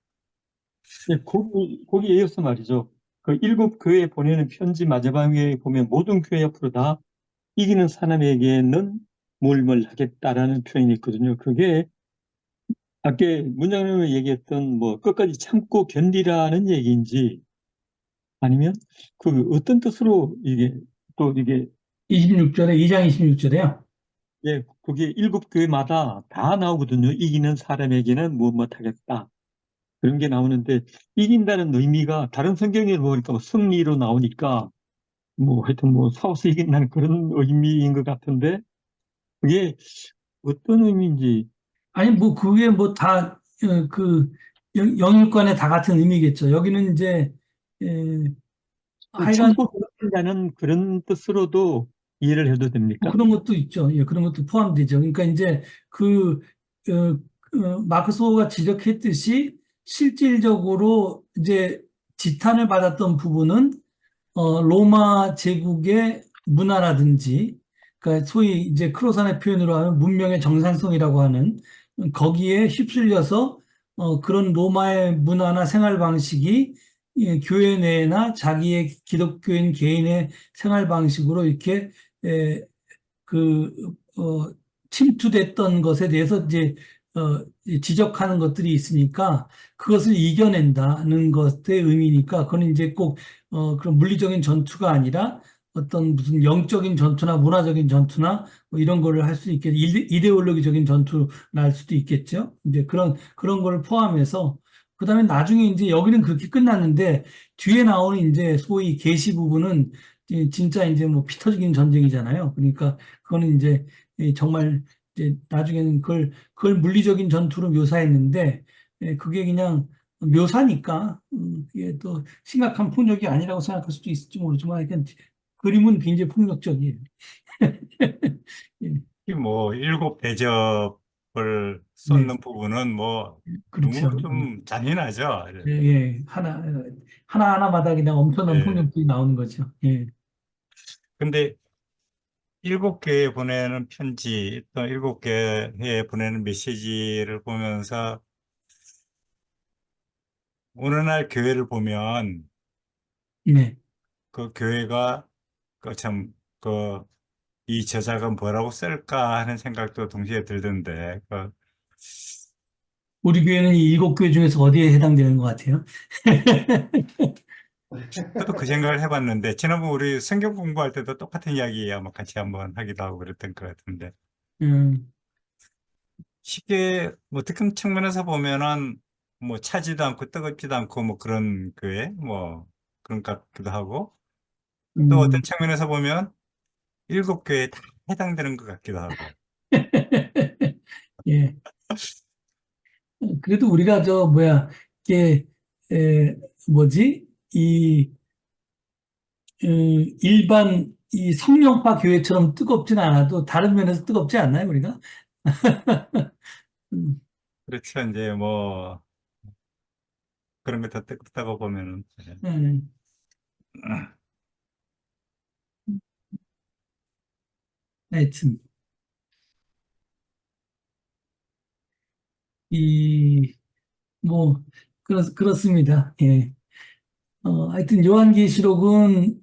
예, 거기에 이어서 말이죠. 그 일곱 교회에 보내는 편지 마지막에 보면 모든 교회 앞으로 다 이기는 사람에게는 뭘 하겠다라는 표현이 있거든요. 그게 아까 문장님이 얘기했던 뭐 끝까지 참고 견디라는 얘기인지 아니면 그 어떤 뜻으로 이게 또 이게 26절에, 2장 26절에요. 예, 그게 일곱 교회마다 다 나오거든요. 이기는 사람에게는 뭐 하겠다. 그런 게 나오는데 이긴다는 의미가 다른 성경에 보니까 뭐 승리로 나오니까 뭐 하여튼 뭐 싸워서 이긴다는 그런 의미인 것 같은데 그게 어떤 의미인지 아니, 뭐, 그게 뭐 다, 영일권에 다 같은 의미겠죠. 여기는 이제, 하여간, 참고 견딘다는 그런 뜻으로도 이해를 해도 뭐 됩니까? 그런 것도 있죠. 예, 그런 것도 포함되죠. 그러니까 이제 그, 마크소가 지적했듯이 실질적으로 이제 지탄을 받았던 부분은 로마 제국의 문화라든지, 그러니까 소위 이제 크로산의 표현으로 하면 문명의 정상성이라고 하는 거기에 휩쓸려서 그런 로마의 문화나 생활 방식이 교회 내나 자기의 기독교인 개인의 생활 방식으로 이렇게 에, 그, 어, 침투됐던 것에 대해서 이제, 지적하는 것들이 있으니까 그것을 이겨낸다는 것의 의미니까 그건 이제 꼭, 그런 물리적인 전투가 아니라 어떤 무슨 영적인 전투나 문화적인 전투나 뭐 이런 거를 할 수 있겠, 이데올로기적인 전투를 할 수도 있겠죠. 이제 그런 거를 포함해서 그 다음에 나중에 이제 여기는 그렇게 끝났는데 뒤에 나오는 이제 소위 계시 부분은 진짜 이제 뭐 피터적인 전쟁이잖아요. 그러니까 그거는 이제 정말 이제 나중에는 그걸 물리적인 전투로 묘사했는데 그게 그냥 묘사니까 그게 또 심각한 폭력이 아니라고 생각할 수도 있을지 모르지만 하여간 그림은 굉장히 폭력적이에요. 예, 특히 뭐 일곱 대접을 네, 쏟는 부분은 뭐 너무 그렇죠. 좀 잔인하죠. 예, 예. 하나하나마다 그냥 엄청난 예. 폭력들이 나오는 거죠. 예. 근데 일곱 개에 보내는 편지, 또 일곱 개에 보내는 메시지를 보면서 오늘날 교회를 보면 네. 그 교회가 그 참, 그, 이 저자가 뭐라고 쓸까 하는 생각도 동시에 들던데, 우리 교회는 이 일곱 교회 중에서 어디에 해당되는 것 같아요? 저도 그 생각을 해봤는데, 지난번 우리 성경 공부할 때도 똑같은 이야기 아마 같이 한번 하기도 하고 그랬던 것 같은데, 음, 쉽게, 뭐, 어떤 측면에서 보면은, 뭐, 차지도 않고 뜨겁지도 않고, 뭐, 그런 교회, 뭐, 그런 것 같기도 하고, 또 어떤 음. 측면에서 보면, 일곱 교회에 다 해당되는 것 같기도 하고, 예. 그래도 우리가 이게, 뭐지? 일반 이 성령파 교회처럼 뜨겁진 않아도 다른 면에서 뜨겁지 않나요, 우리가? 음, 그렇죠. 이제 뭐, 그런 거 다 뜨겁다고 보면은, 예. 음. 하여튼, 이, 뭐, 그렇습니다. 예. 하여튼 요한계시록은,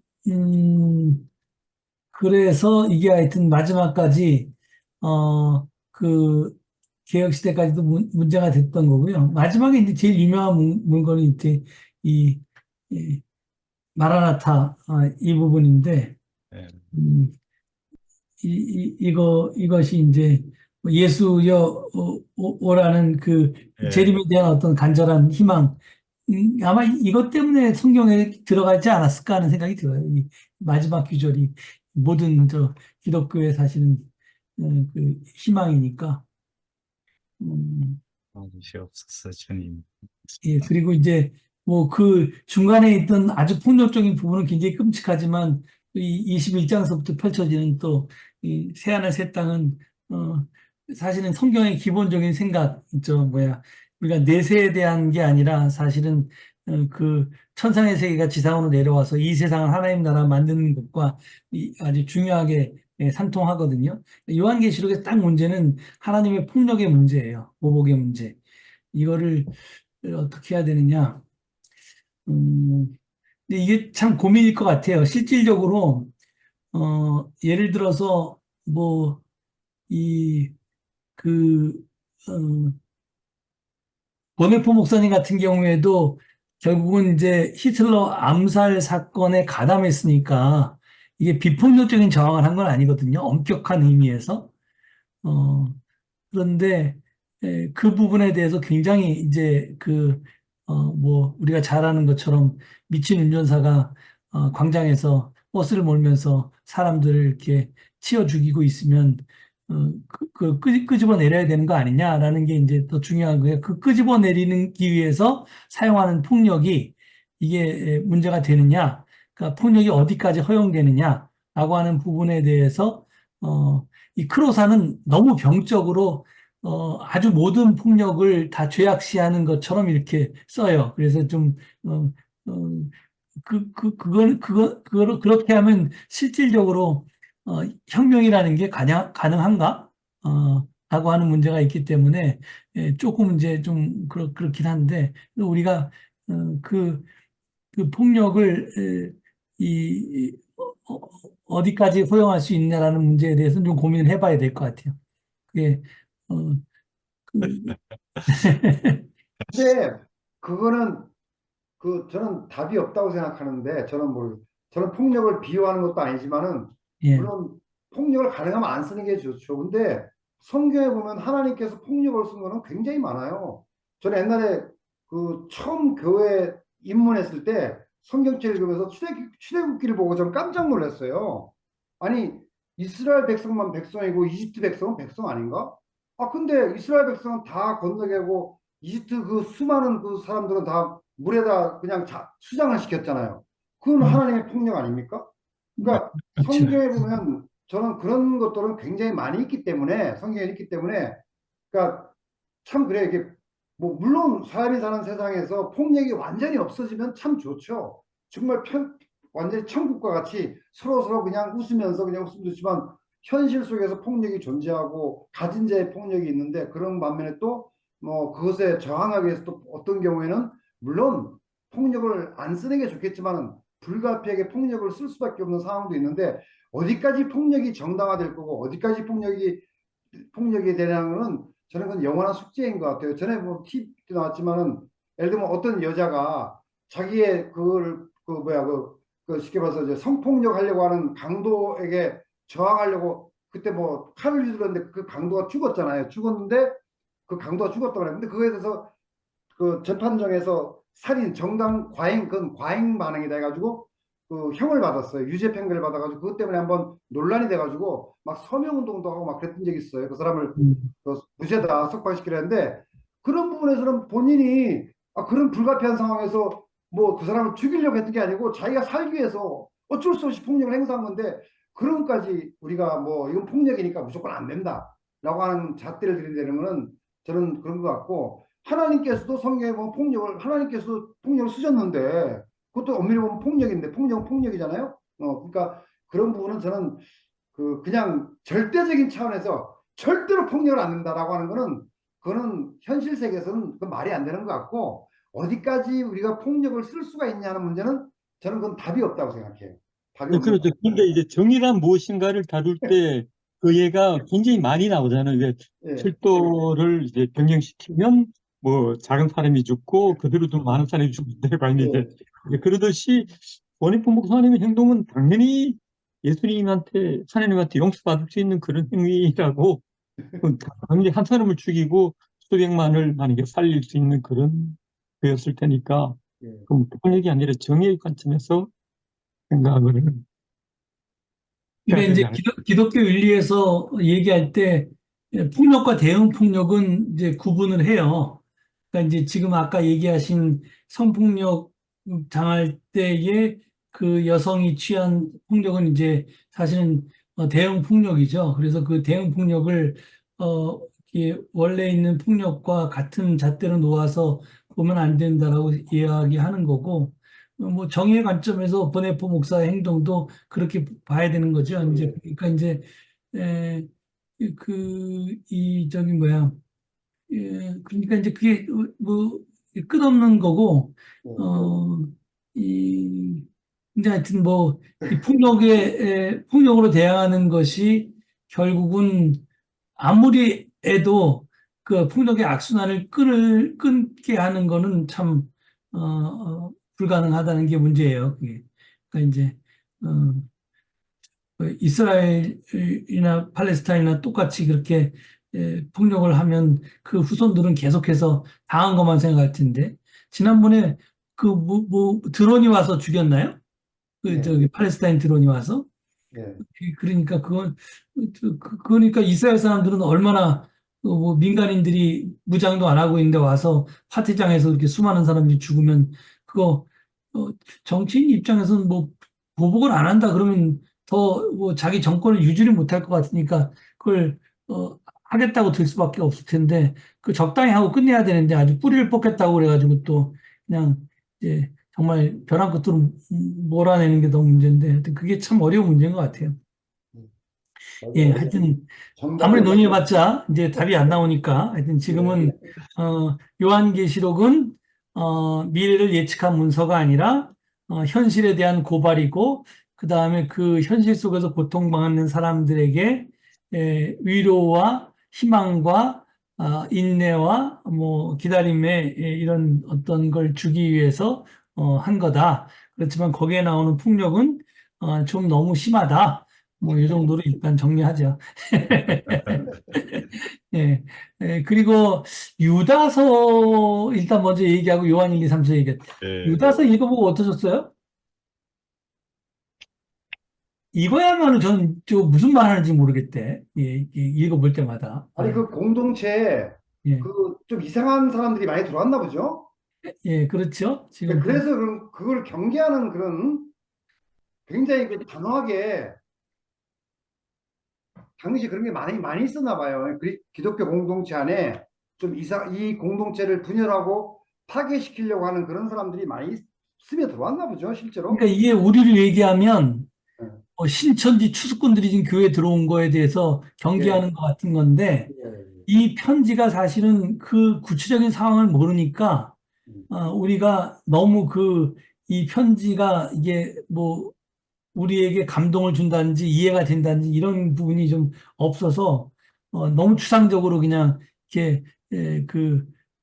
그래서 이게 하여튼 마지막까지, 그, 개혁시대까지도 문제가 됐던 거고요. 마지막에 이제 제일 유명한 문건이 이제 이, 이 마라나타, 이 부분인데, 예. 음, 이것이 이제 예수여 오라는 그 예. 재림에 대한 어떤 간절한 희망, 아마 이것 때문에 성경에 들어가지 않았을까 하는 생각이 들어요. 이 마지막 규절이 모든 기독교에 사실은 그 희망이니까. 음, 도와주시옵소서, 주님. 예, 그리고 이제 뭐 그 중간에 있던 아주 폭력적인 부분은 굉장히 끔찍하지만 이 21장서부터 펼쳐지는 또 이 새하늘 새 땅은 어 사실은 성경의 기본적인 생각 우리가 내세에 대한 게 아니라 사실은 그 천상의 세계가 지상으로 내려와서 이 세상을 하나님 나라 만드는 것과 아주 중요하게 상통하거든요. 요한계시록의 딱 문제는 하나님의 폭력의 문제예요. 보복의 문제. 이거를 어떻게 해야 되느냐. 근데 이게 참 고민일 것 같아요. 실질적으로, 예를 들어서, 뭐, 이, 그, 어, 버네포 목사님 같은 경우에도 결국은 이제 히틀러 암살 사건에 가담했으니까 이게 비폭력적인 저항을 한 건 아니거든요. 엄격한 의미에서. 어, 그런데 그 부분에 대해서 굉장히 이제 뭐 우리가 잘 아는 것처럼 미친 운전사가 광장에서 버스를 몰면서 사람들을 이렇게 치어 죽이고 있으면 끄집어 내려야 되는 거 아니냐라는 게 이제 더 중요한 거예요. 그 끄집어 내리기 위해서 사용하는 폭력이 이게 문제가 되느냐, 그러니까 폭력이 어디까지 허용되느냐라고 하는 부분에 대해서 이 크로사는 너무 병적으로 아주 모든 폭력을 다 죄악시하는 것처럼 이렇게 써요. 그래서 좀, 그거를 그렇게 하면 실질적으로, 혁명이라는 게 가능한가? 라고 하는 문제가 있기 때문에, 조금 이제 좀 그렇긴 한데, 우리가, 그, 그 폭력을, 어디까지 허용할 수 있냐라는 문제에 대해서는 좀 고민을 해봐야 될 것 같아요. 그게, 어, 그, 근데 그거는 저는 답이 없다고 생각하는데 저는 폭력을 비유하는 것도 아니지만은 예, 물론 폭력을 가능하면 안 쓰는 게 좋죠. 근데 성경에 보면 하나님께서 폭력을 쓴 거는 굉장히 많아요. 저는 옛날에 처음 교회 입문했을 때 성경책 읽으면서 출애굽기를 보고 좀 깜짝 놀랐어요. 아니 이스라엘 백성만 백성이고 이집트 백성은 백성 아닌가? 근데 이스라엘 백성은 다 건너가고 이집트 그 수많은 그 사람들은 다 물에다 그냥 수장을 시켰잖아요. 그건 음, 하나님의 폭력 아닙니까? 그러니까 그렇죠. 성경에 보면 저는 그런 것들은 굉장히 많이 있기 때문에 성경에 있기 때문에 그러니까 참 그래 이게 뭐 물론 사람이 사는 세상에서 폭력이 완전히 없어지면 참 좋죠. 정말 완전히 천국과 같이 서로 그냥 웃으면서 그냥 웃으면 좋지만 현실 속에서 폭력이 존재하고 가진 자의 폭력이 있는데 그런 반면에 또 뭐 그것에 저항하기 위해서 또 어떤 경우에는 물론 폭력을 안 쓰는 게 좋겠지만은 불가피하게 폭력을 쓸 수밖에 없는 상황도 있는데 어디까지 폭력이 정당화될 거고 어디까지 폭력이 되냐는 저는 그건 영원한 숙제인 것 같아요. 전에 뭐 TV도 나왔지만은 예를 들면 어떤 여자가 자기의 쉽게 봐서 이제 성폭력 하려고 하는 강도에게 저항하려고 그때 뭐 칼을 휘두르는데 그 강도가 죽었잖아요. 죽었는데 그 강도가 죽었다고 그래요. 근데 그거에 대해서 그 재판정에서 살인 정당 과잉 그건 과잉 반응이다 해가지고 그 형을 받았어요. 유죄 판결을 받아가지고 그것 때문에 한번 논란이 돼가지고 막 서명 운동도 하고 막 그랬던 적이 있어요. 그 사람을 무죄다 석방시키려 했는데 그런 부분에서는 본인이 그런 불가피한 상황에서 뭐 그 사람을 죽이려고 했던 게 아니고 자기가 살기 위해서 어쩔 수 없이 폭력을 행사한 건데 그런 것까지 우리가 뭐 이건 폭력이니까 무조건 안 된다라고 하는 잣대를 들이대는 거는 저는 그런 것 같고 하나님께서도 성경에 보면 하나님께서 폭력을 쓰셨는데 그것도 엄밀히 보면 폭력인데 폭력은 폭력이잖아요. 그러니까 그런 부분은 저는 그냥 절대적인 차원에서 절대로 폭력을 안 된다라고 하는 거는 그거는 현실 세계에서는 그 말이 안 되는 것 같고 어디까지 우리가 폭력을 쓸 수가 있냐는 문제는 저는 그건 답이 없다고 생각해요. 답이 네, 없는 것 그렇죠. 같아요. 근데 이제 정의란 무엇인가를 다룰 때 그 얘가 굉장히 많이 나오잖아요. 왜 예, 철도를 이제 변경시키면 뭐 작은 사람이 죽고 그대로 좀 많은 사람이 죽는데 과연 예, 이제 그러듯이 원익분복 하나님의 행동은 당연히 예수님한테 하나님한테 용서받을 수 있는 그런 행위라고 당연히 한 사람을 죽이고 수백만을 만약에 살릴 수 있는 그런 거였을 테니까 예. 그럼 폭력이 아니라 정의의 관점에서 생각을 근데 이제 하는 기독교 윤리에서 얘기할 때 폭력과 대응 폭력은 이제 구분을 해요. 그러니까 이제 지금 아까 얘기하신 성폭력 당할 때의 그 여성이 취한 폭력은 이제 사실은 대응 폭력이죠. 그래서 그 대응 폭력을 이게 원래 있는 폭력과 같은 잣대로 놓아서 보면 안 된다라고 이야기하는 거고, 뭐 정의의 관점에서 버네포 목사의 행동도 그렇게 봐야 되는 거죠. 이제 그러니까 이제 에, 저기 뭐야. 그러니까 이제 그게 뭐 끝없는 거고, 어, 이 이제 하여튼 뭐 이 폭력으로 대항하는 것이 결국은 아무리 해도 그 폭력의 악순환을 끊게 하는 거는 참 불가능하다는 게 문제예요. 그게. 그러니까 이제 어, 이스라엘이나 팔레스타인이나 똑같이 그렇게 폭력을 하면 그 후손들은 계속해서 당한 것만 생각할 텐데 지난번에 그 드론이 와서 죽였나요? 그 예, 저기 팔레스타인 드론이 와서 예. 그러니까 그러니까 이스라엘 사람들은 얼마나 뭐 민간인들이 무장도 안 하고 있는데 와서 파티장에서 이렇게 수많은 사람들이 죽으면 그거 어, 정치인 입장에서는 뭐 보복을 안 한다 그러면 더 뭐 자기 정권을 유지를 못할 것 같으니까 그걸 하겠다고 들 수밖에 없을 텐데 그 적당히 하고 끝내야 되는데 아주 뿌리를 뽑겠다고 그래가지고 또 그냥 이제 정말 벼랑 끝으로 몰아내는 게 너무 문제인데 하여튼 그게 참 어려운 문제인 것 같아요. 예, 맞아요. 하여튼 정답이 아무리 없어요. 논의해봤자 이제 답이 안 나오니까 하여튼 지금은 요한계시록은 미래를 예측한 문서가 아니라 현실에 대한 고발이고 그 다음에 그 현실 속에서 고통받는 사람들에게 위로와 희망과 인내와 뭐 기다림의 이런 어떤 걸 주기 위해서 한 거다. 그렇지만 거기에 나오는 폭력은 좀 너무 심하다. 뭐 이 정도로 일단 정리하죠. 예. 그리고 유다서 일단 먼저 얘기하고 요한 1, 2, 3서 얘기해. 예. 유다서 읽어보고 어떠셨어요? 이거야말로 저는 저 무슨 말 하는지 모르겠대. 예, 읽어볼 때마다. 아니, 그 공동체에 예, 그 좀 이상한 사람들이 많이 들어왔나 보죠? 예, 그렇죠. 네, 지금 그래서 그걸 경계하는 그런 굉장히 그 단호하게 당시 그런 게 많이 있었나 봐요. 기독교 공동체 안에 좀 이 공동체를 분열하고 파괴시키려고 하는 그런 사람들이 많이 스며 들어왔나 보죠, 그러니까 실제로. 이게 우리를 얘기하면 예, 신천지 추수꾼들이 지금 교회에 들어온 거에 대해서 예, 경계하는 것 같은 건데 예. 이 편지가 사실은 그 구체적인 상황을 모르니까 음, 우리가 너무 이 편지가 이게 뭐 우리에게 감동을 준다든지 이해가 된다든지 이런 부분이 좀 없어서 너무 추상적으로 그냥 이렇게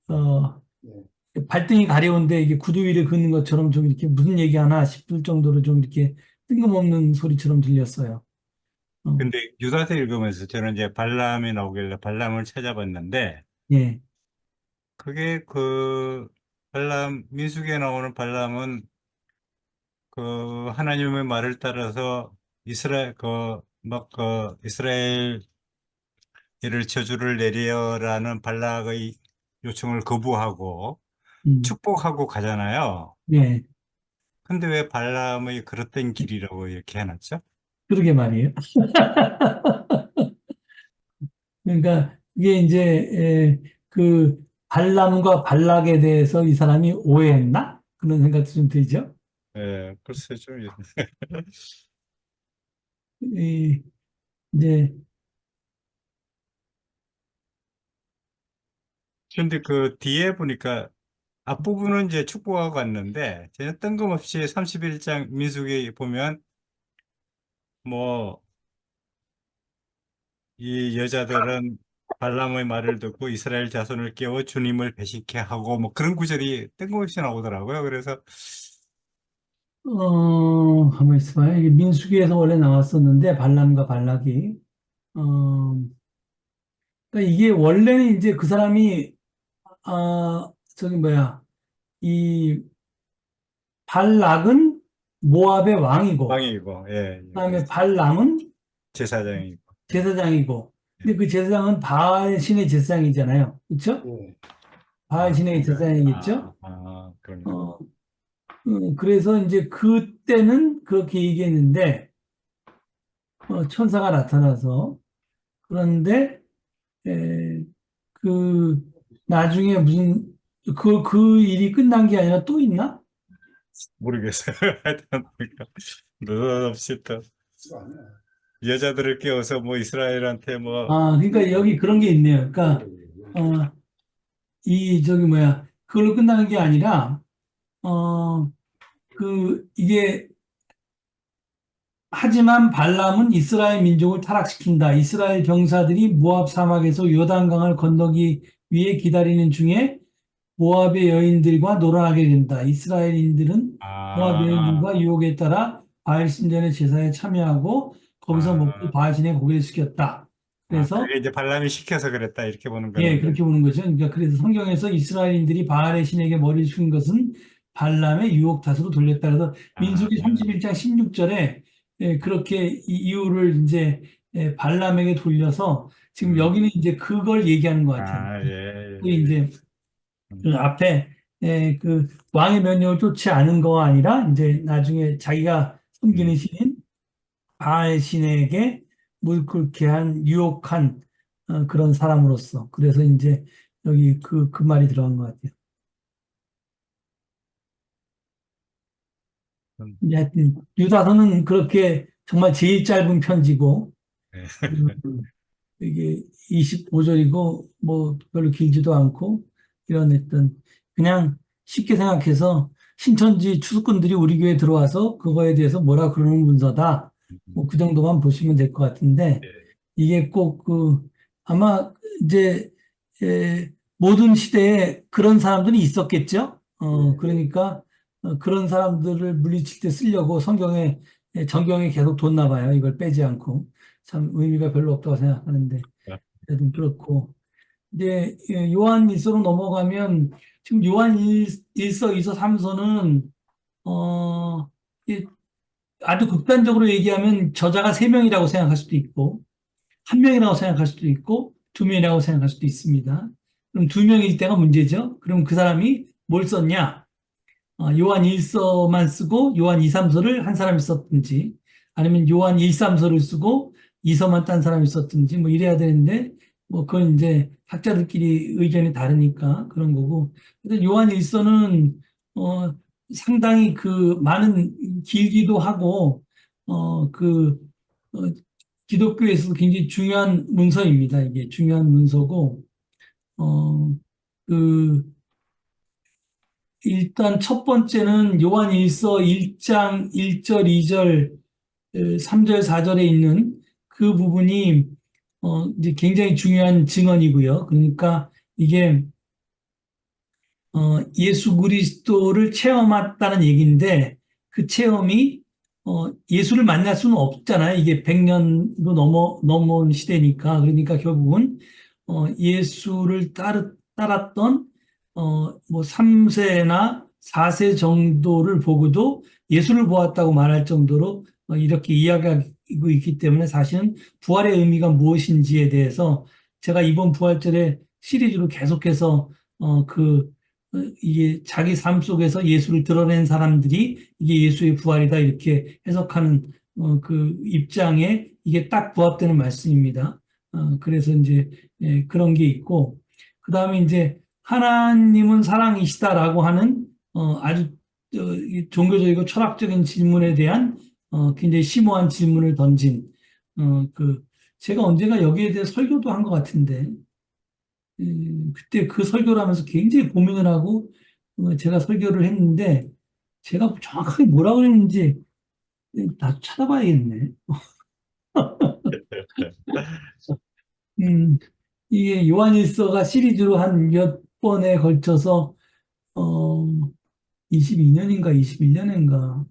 어, 예. 발등이 가려운데 이게 구두 위를 긋는 것처럼 좀 이렇게 무슨 얘기하나 싶을 정도로 좀 이렇게 뜬금없는 소리처럼 들렸어요. 어, 근데 유다서 읽으면서 저는 이제 발람이 나오길래 발람을 찾아봤는데 예, 그게 그 발람 민수기에 나오는 발람은 그 하나님의 말을 따라서 이스라엘을 저주를 내리어라는 발락의 요청을 거부하고 음, 축복하고 가잖아요. 예, 근데 왜 발람의 그릇된 길이라고 이렇게 해놨죠? 그러게 말이에요. 그러니까 이게 이제 발람과 발락에 대해서 이 사람이 오해했나? 그런 생각도 좀 들죠. 예, 글쎄 좀 이, 이제 근데 그 뒤에 보니까 앞부분은 이제 축복하고 갔는데 전혀 뜬금없이 31장 민수기 보면 뭐 이 여자들은 발람의 말을 듣고 이스라엘 자손을 깨워 주님을 배신케 하고 뭐 그런 구절이 뜬금없이 나오더라고요. 그래서 가만 있어봐요. 이게 민수기에서 원래 나왔었는데 발람과 발락이 어, 그러니까 이게 원래는 이제 그 사람이 저기 뭐야 이 발락은 모압의 왕이고 왕이고 예, 예, 그다음에 그렇죠. 발람은 제사장이고. 제사장이고. 근데 그 제사장은 바알 신의 제사장이잖아요. 그렇죠? 예. 바알 신의 제사장이겠죠? 그런가. 어, 그래서 이제 그때는 그렇게 얘기했는데, 천사가 나타나서, 그런데, 에, 그, 나중에 무슨, 그 일이 끝난 게 아니라 또 있나? 모르겠어요. 하여튼 느닷없이 또 그거 아니야. 여자들을 깨워서 뭐 이스라엘한테 뭐 아, 그러니까 여기 그런 게 있네요. 그러니까, 저기 뭐야, 그걸로 끝나는 게 아니라, 어, 이게, 하지만 발람은 이스라엘 민족을 타락시킨다. 이스라엘 병사들이 모압 사막에서 요단강을 건너기 위해 기다리는 중에 모압의 여인들과 놀아나게 된다. 이스라엘인들은 모압 아, 여인들과 유혹에 따라 바알 신전의 제사에 참여하고 거기서 먹고 아, 바알 신의 고개를 숙였다. 그래서 그게 이제 발람이 시켜서 그랬다 이렇게 보는 예, 거는. 그렇게 보는 거죠. 그러니까 그래서 성경에서 이스라엘인들이 바알의 신에게 머리를 숙인 것은 발람의 유혹 탓으로 돌렸다. 그래서 아, 민수기 31장 16절에 그렇게 이유를 이제 발람에게 돌려서 지금 음, 여기는 이제 그걸 얘기하는 것 같아요. 예, 예. 그 이제 음, 그 앞에 그 왕의 명령을 쫓지 않은 거가 아니라 이제 나중에 자기가 섬기는 음, 신인 바알 신에게 무릎 꿇게 한 유혹한 그런 사람으로서 그래서 이제 여기 그 말이 들어간 것 같아요. 이제 하여튼 유다서는 그렇게 정말 제일 짧은 편지고 예. 이게 25절이고 뭐 별로 길지도 않고 이런 어떤 그냥 쉽게 생각해서 신천지 추수꾼들이 우리 교회에 들어와서 그거에 대해서 뭐라 그러는 문서다. 뭐 그 정도만 보시면 될 것 같은데 예. 이게 꼭 아마 이제 모든 시대에 그런 사람들이 있었겠죠. 그러니까 그런 사람들을 물리칠 때 쓰려고 성경에 정경에 계속 뒀나 봐요. 이걸 빼지 않고 참 의미가 별로 없다고 생각하는데 하여튼 그렇고 이제 요한 일서로 넘어가면 지금 요한 일서, 이서, 삼서는 어, 이 아주 극단적으로 얘기하면 저자가 세 명이라고 생각할 수도 있고 한 명이라고 생각할 수도 있고 두 명이라고 생각할 수도 있습니다. 그럼 두 명일 때가 문제죠. 그럼 그 사람이 뭘 썼냐? 요한 1서만 쓰고 요한 2, 3서를 한 사람이 썼든지 아니면 요한 1, 3서를 쓰고 2서만 딴 사람이 썼든지 뭐 이래야 되는데 뭐 그건 이제 학자들끼리 의견이 다르니까 그런 거고. 그래서 요한 1서는 상당히 그 많은 길기도 하고 어, 기독교에서 굉장히 중요한 문서입니다. 이게 중요한 문서고 어, 그 일단 첫 번째는 요한 1서 1장 1절, 2절, 3절, 4절에 있는 그 부분이 이제 굉장히 중요한 증언이고요. 그러니까 이게 예수 그리스도를 체험했다는 얘기인데 그 체험이 예수를 만날 수는 없잖아요. 이게 100년도 넘은 시대니까. 그러니까 결국은 예수를 따랐던 뭐 3세나 4세 정도를 보고도 예수를 보았다고 말할 정도로 이렇게 이야기하고 있기 때문에 사실은 부활의 의미가 무엇인지에 대해서 제가 이번 부활절에 시리즈로 계속해서 이게 자기 삶 속에서 예수를 드러낸 사람들이 이게 예수의 부활이다 이렇게 해석하는 그 입장에 이게 딱 부합되는 말씀입니다. 그래서 이제 그런 게 있고 그 다음에 이제 하나님은 사랑이시다라고 하는 아주 이 종교적이고 철학적인 질문에 대한 굉장히 심오한 질문을 던진 그 제가 언젠가 여기에 대해 설교도 한 것 같은데 그때 그 설교를 하면서 굉장히 고민을 하고 제가 설교를 했는데 제가 정확하게 뭐라 그랬는지 나도 찾아봐야겠네. 음, 이게 요한일서가 시리즈로 한 몇 번에 걸쳐서 어, 22년인가 21년인가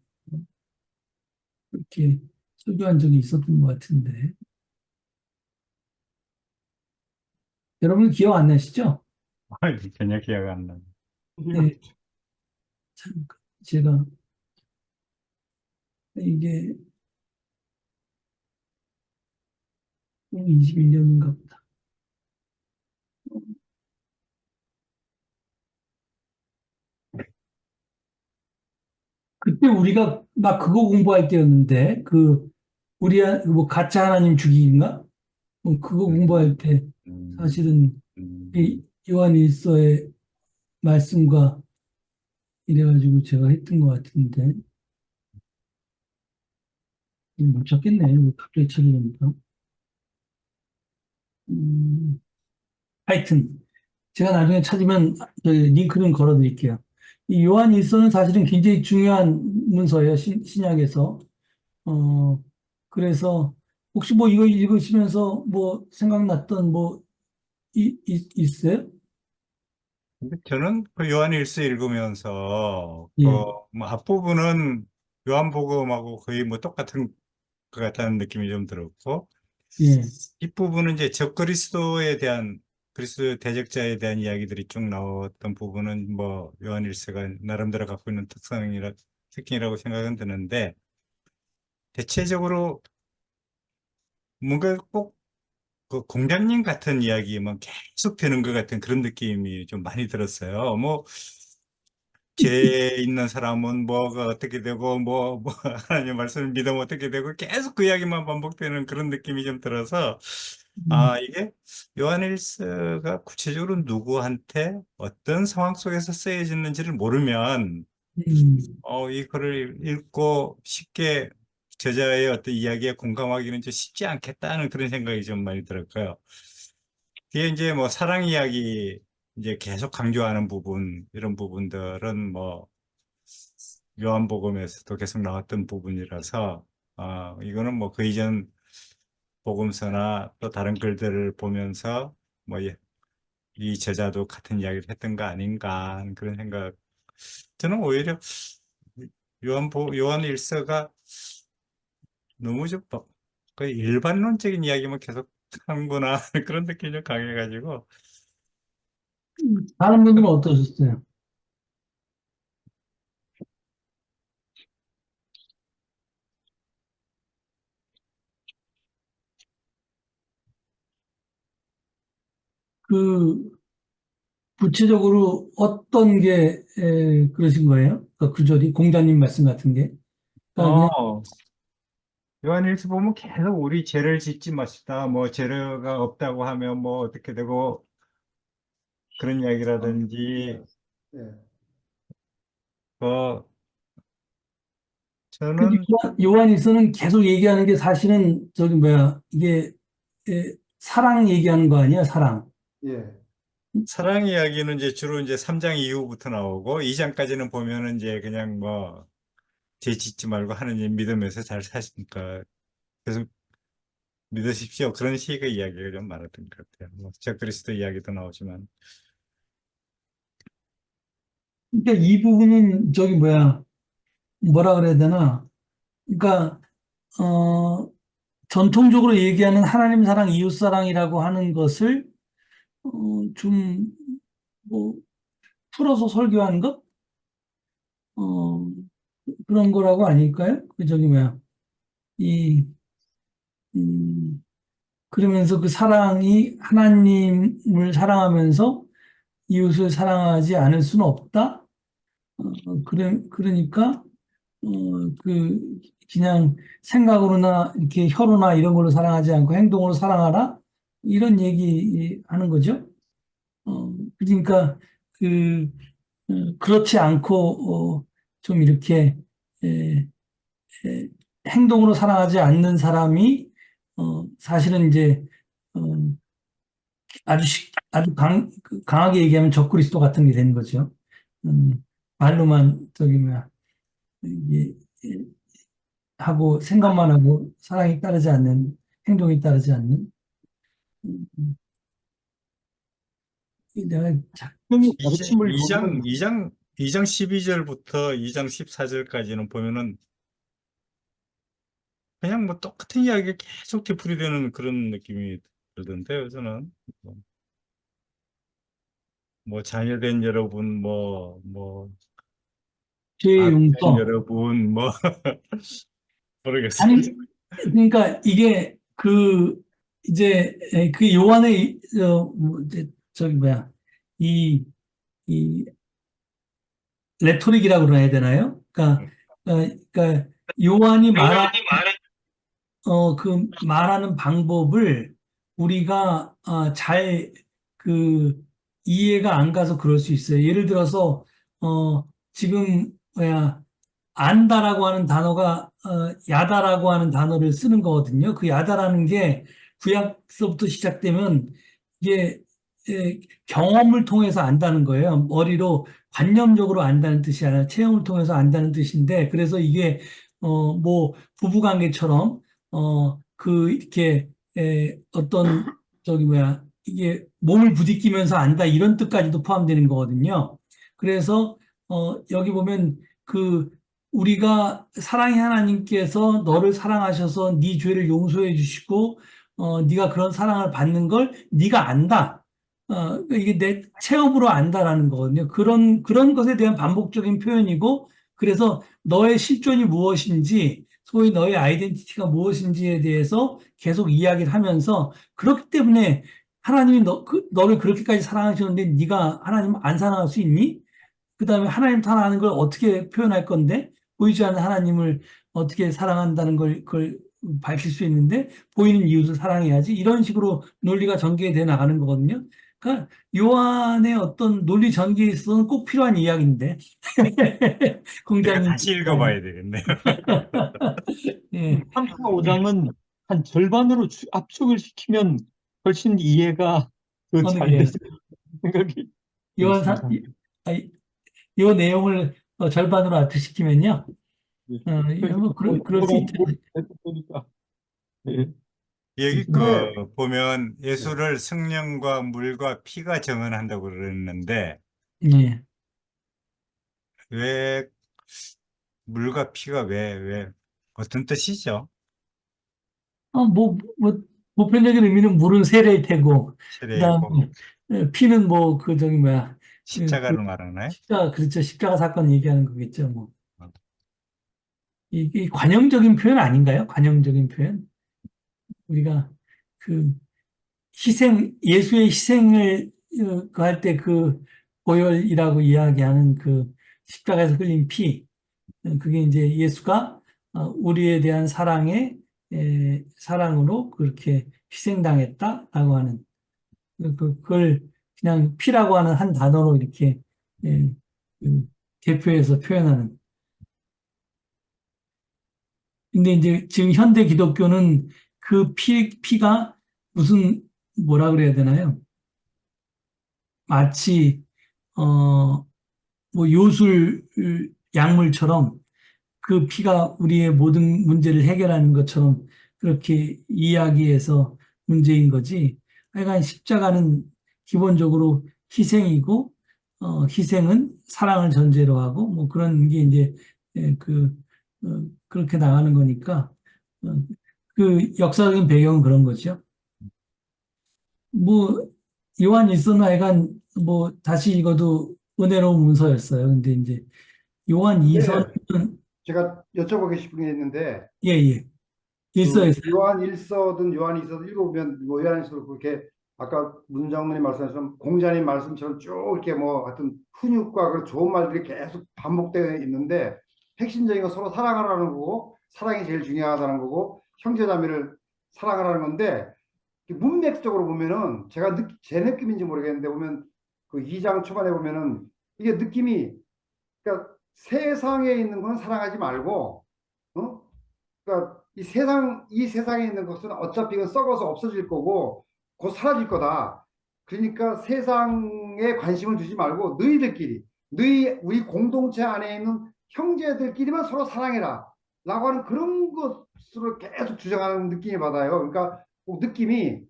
이렇게 설교한 적이 있었던 것 같은데 여러분 기억 안 나시죠? 전혀 기억 안 나요. 네, 참 제가 이게 21년인가 보다. 그때 우리가 막 그거 공부할 때였는데, 우리, 뭐, 가짜 하나님 주기인가? 뭐 그거 공부할 때 음, 사실은 음. 이 요한 일서의 말씀과 이래가지고 제가 했던 것 같은데, 못 찾겠네. 갑자기 찾으니까. 음, 하여튼, 제가 나중에 찾으면 링크는 걸어 드릴게요. 이 요한 일서는 사실은 굉장히 중요한 문서예요. 신약에서. 어, 그래서 혹시 뭐 이거 읽으시면서 뭐 생각났던 뭐 있어요? 근데 저는 그 요한일서 읽으면서 예, 뭐 앞부분은 요한복음하고 거의 뭐 똑같은 것 같다는 느낌이 좀 들었고 예, 뒷부분은 이제 적그리스도에 대한 그리스도 대적자에 대한 이야기들이 쭉 나왔던 부분은 뭐 요한일서가 나름대로 갖고 있는 특징이라고 생각은 드는데 대체적으로 뭔가 꼭 그 공장님 같은 이야기만 계속 되는 것 같은 그런 느낌이 좀 많이 들었어요. 뭐 죄 있는 사람은 뭐가 어떻게 되고 뭐 하나님 말씀을 믿으면 어떻게 되고 계속 그 이야기만 반복되는 그런 느낌이 좀 들어서 이게 요한일서가 구체적으로 누구한테 어떤 상황 속에서 쓰여졌는지를 모르면 이 글을 읽고 쉽게 저자의 어떤 이야기에 공감하기는 좀 쉽지 않겠다는 그런 생각이 좀 많이 들었고요. 뒤에 이제 뭐 사랑 이야기 이제 계속 강조하는 부분 이런 부분들은 뭐 요한복음에서도 계속 나왔던 부분이라서 이거는 뭐 그 이전 복음서나 또 다른 글들을 보면서 뭐 이 저자도 같은 이야기를 했던 거 아닌가 하는 그런 생각. 저는 오히려 요한 일서가 너무 좀 거의 일반론적인 이야기만 계속 하는구나 그런 느낌이 좀 강해가지고 다른 분들은 어떠셨어요? 그 구체적으로 어떤 게 그러신 거예요? 그 구절이 공자님 말씀 같은 게? 그러니까 그냥 어, 요한일서 보면 계속 우리 죄를 짓지 마시다. 뭐 죄가 없다고 하면 뭐 어떻게 되고 그런 이야기라든지 예. 그 근데 저는 요한일서는 계속 얘기하는 게 사실은 저기 뭐야 이게 사랑 얘기하는 거 아니야? 사랑. 예. 사랑 이야기는 이제 주로 이제 3장 이후부터 나오고 2장까지는 보면은 이제 그냥 뭐 죄 짓지 말고 하느님 믿으면서 잘 사시니까 계속 믿으십시오. 그런 식의 이야기가 좀 많았던 것 같아요. 뭐, 저 그리스도 이야기도 나오지만. 그러니까 이 부분은 저기 뭐야 뭐라 그래야 되나? 그러니까 어 전통적으로 얘기하는 하나님 사랑, 이웃 사랑이라고 하는 것을 좀뭐 풀어서 설교한 것? 어, 그런 거라고 아닐까요? 그 저기 뭐야 이 음, 그러면서 그 사랑이 하나님을 사랑하면서 이웃을 사랑하지 않을 수는 없다. 그러니까 그냥 생각으로나 이렇게 혀로나 이런 걸로 사랑하지 않고 행동으로 사랑하라 이런 얘기 하는 거죠. 그러니까 그 그렇지 않고 좀 이렇게 에, 에, 행동으로 사랑하지 않는 사람이 사실은 이제 어, 아주 강하게 얘기하면 적그리스도 같은 게 되는 거죠. 말로만 저기 뭐야 이게 하고 생각만 하고 사랑이 따르지 않는 행동이 따르지 않는 음, 내가 분명히 이제 가르침을 2장, 요구하는 2장 12절부터 2장 14절까지는 보면은 그냥 뭐 똑같은 이야기가 계속 되풀이되는 그런 느낌이 들던데요, 저는. 뭐 자녀된 여러분, 죄의 아들된 용서 여러분, 뭐, 모르겠어요. 아니 그러니까 이게 이제 그 요한의 저기 뭐야 이 레토릭이라고 그래야 되나요? 그러니까 요한이 그 말하는 방법을 우리가 잘 그 이해가 안 가서 그럴 수 있어요. 예를 들어서 지금 뭐야 안다라고 하는 단어가 야다라고 하는 단어를 쓰는 거거든요. 그 야다라는 게 구약서부터 시작되면 이게 경험을 통해서 안다는 거예요. 머리로 관념적으로 안다는 뜻이 아니라 체험을 통해서 안다는 뜻인데, 그래서 이게 뭐 부부관계처럼 이렇게 어떤 저기 뭐야 이게 몸을 부딪히면서 안다 이런 뜻까지도 포함되는 거거든요. 그래서 여기 보면 그 우리가 사랑의 하나님께서 너를 사랑하셔서 네 죄를 용서해 주시고 네가 그런 사랑을 받는 걸 네가 안다. 이게 내 체험으로 안다라는 거거든요. 그런 것에 대한 반복적인 표현이고, 그래서 너의 실존이 무엇인지, 소위 너의 아이덴티티가 무엇인지에 대해서 계속 이야기를 하면서, 그렇기 때문에 하나님이 너를 그렇게까지 사랑하셨는데 네가 하나님 안 사랑할 수 있니? 그 다음에 하나님 사랑하는 걸 어떻게 표현할 건데, 보이지 않는 하나님을 어떻게 사랑한다는 그걸 밝힐 수 있는데, 보이는 이웃을 사랑해야지. 이런 식으로 논리가 전개돼 나가는 거거든요. 그러니까 요한의 어떤 논리 전개에 있어서는 꼭 필요한 이야기인데. 제가 공자님. 다시 읽어봐야 되겠네요. 예. 3, 4, 5장은 한 절반으로 압축을 시키면 훨씬 이해가 더 어느 잘 게 되는 생각이 요한 들었습니다. 요 내용을 절반으로 압축시키면요. 예. 뭐 그럴 수 있죠. 보니까. 예. 여기 근데 보면 예수를 성령과 물과 피가 정언한다고 그랬는데, 예. 왜 물과 피가 어떤 뜻이죠? 보편적인 의미는 물은 세례일 테고, 그 세례이고 다음에 피는 저기 뭐야, 십자가를 말하나요? 그렇죠. 십자가 사건 얘기하는 거겠죠. 뭐. 어. 이 관용적인 표현 아닌가요? 관용적인 표현? 우리가 그 예수의 희생을 할 때 그 보혈이라고 이야기하는 그 십자가에서 흘린 피, 그게 이제 예수가 우리에 대한 사랑으로 그렇게 희생당했다라고 하는 그걸 그냥 피라고 하는 한 단어로 이렇게 예, 대표해서 표현하는. 근데 이제 지금 현대 기독교는 그 피가 무슨 뭐라 그래야 되나요? 마치 뭐 요술 약물처럼 그 피가 우리의 모든 문제를 해결하는 것처럼 그렇게 이야기해서 문제인 거지. 하여간 십자가는 기본적으로 희생이고, 희생은 사랑을 전제로 하고, 뭐 그런 게 이제, 그렇게 나가는 거니까, 어, 그 역사적인 배경은 그런 거죠. 뭐, 요한 일서는 하여간 다시 읽어도 은혜로운 문서였어요. 근데 이제 요한 네, 이서는, 제가 여쭤보고 싶은 게 있는데 예, 예. 일서였어요. 요한 1서든 요한 2서든 읽어보면 뭐 요한 1서도 그렇게 아까 문장로님 말씀하신 공자님 말씀처럼 쭉 이렇게 뭐 하여튼 훈육과 그 좋은 말들이 계속 반복되어 있는데 핵심적인 건 서로 사랑하라는 거고 사랑이 제일 중요하다는 거고 형제자매를 사랑하라는 건데 문맥적으로 보면은 제 느낌인지 모르겠는데 보면 그 2장 초반에 보면은 이게 느낌이 그러니까 세상에 있는 건 사랑하지 말고 그러니까 이 세상에 있는 것은 어차피 이건 썩어서 없어질 거고 곧 사라질 거다. 그러니까 세상에 관심을 두지 말고 우리 공동체 안에 있는 형제들끼리만 서로 사랑해라. 라고 하는 그런 것으로 계속 주장하는 느낌이 받아요. 그러니까 그 느낌이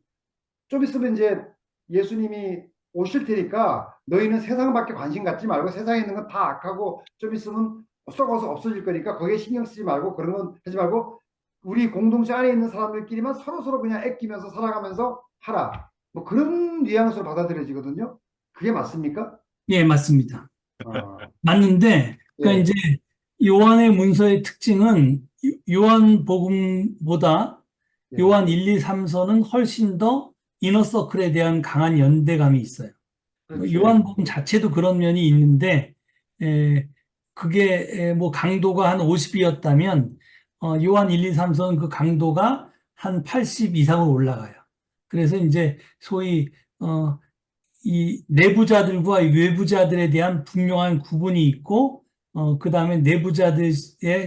좀 있으면 이제 예수님이 오실 테니까 너희는 세상밖에 관심 갖지 말고 세상에 있는 건 다 악하고 좀 있으면 썩어서 없어질 거니까 거기에 신경 쓰지 말고 그런 건 하지 말고 우리 공동체 안에 있는 사람들끼리만 서로 그냥 아끼면서 살아가면서 하라. 뭐 그런 뉘앙스로 받아들여지거든요. 그게 맞습니까? 예, 맞습니다. 아, 맞는데, 그러니까 예. 이제 요한의 문서의 특징은 요한복음보다 예. 요한 1, 2, 3서는 훨씬 더 이너서클에 대한 강한 연대감이 있어요. 그렇지. 요한복음 자체도 그런 면이 있는데, 그게 뭐 강도가 한 50이었다면, 요한 1, 2, 3서는 그 강도가 한 80 이상으로 올라가요. 그래서 이제 소위, 이 내부자들과 외부자들에 대한 분명한 구분이 있고, 그 다음에 내부자들의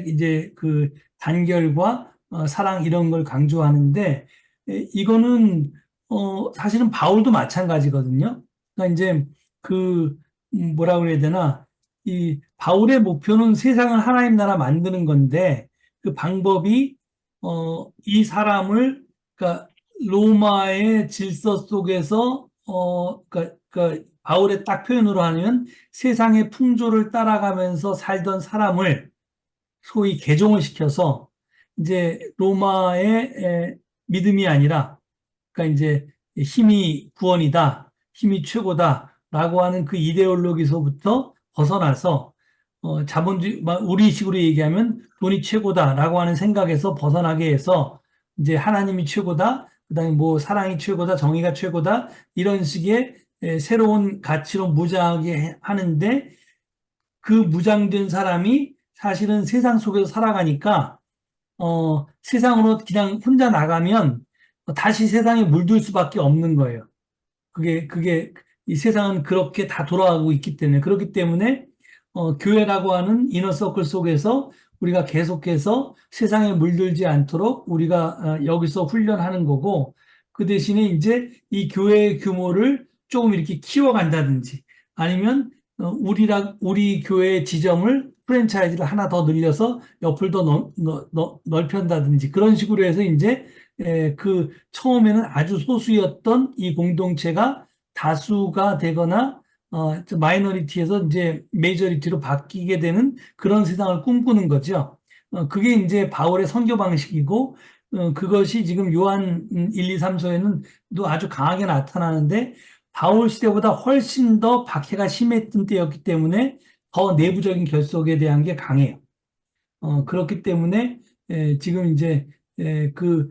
이제 그 단결과 사랑 이런 걸 강조하는데, 이거는, 사실은 바울도 마찬가지거든요. 그러니까 이제 그, 뭐라 그래야 되나, 이 바울의 목표는 세상을 하나님 나라 만드는 건데, 그 방법이, 이 사람을, 그러니까 로마의 질서 속에서 그러니까 바울의 딱 표현으로 하면 세상의 풍조를 따라가면서 살던 사람을 소위 개종을 시켜서 이제 로마의 믿음이 아니라 그러니까 이제 힘이 구원이다, 힘이 최고다라고 하는 그 이데올로기서부터 벗어나서 자본주의 우리식으로 얘기하면 돈이 최고다라고 하는 생각에서 벗어나게 해서 이제 하나님이 최고다, 그다음에 뭐 사랑이 최고다, 정의가 최고다 이런 식의 새로운 가치로 무장하게 하는데 그 무장된 사람이 사실은 세상 속에서 살아가니까 세상으로 그냥 혼자 나가면 다시 세상에 물들 수밖에 없는 거예요. 그게 이 세상은 그렇게 다 돌아가고 있기 때문에 그렇기 때문에 교회라고 하는 이너서클 속에서 우리가 계속해서 세상에 물들지 않도록 우리가 여기서 훈련하는 거고 그 대신에 이제 이 교회의 규모를 조금 이렇게 키워간다든지 아니면 우리 교회의 지점을 프랜차이즈를 하나 더 늘려서 옆을 더 넓힌다든지 그런 식으로 해서 이제 그 처음에는 아주 소수였던 이 공동체가 다수가 되거나 마이너리티에서 이제 메이저리티로 바뀌게 되는 그런 세상을 꿈꾸는 거죠. 그게 이제 바울의 선교 방식이고 그것이 지금 요한 1, 2, 3서에는 또 아주 강하게 나타나는데 바울 시대보다 훨씬 더 박해가 심했던 때였기 때문에 더 내부적인 결속에 대한 게 강해요. 그렇기 때문에 지금 이제 그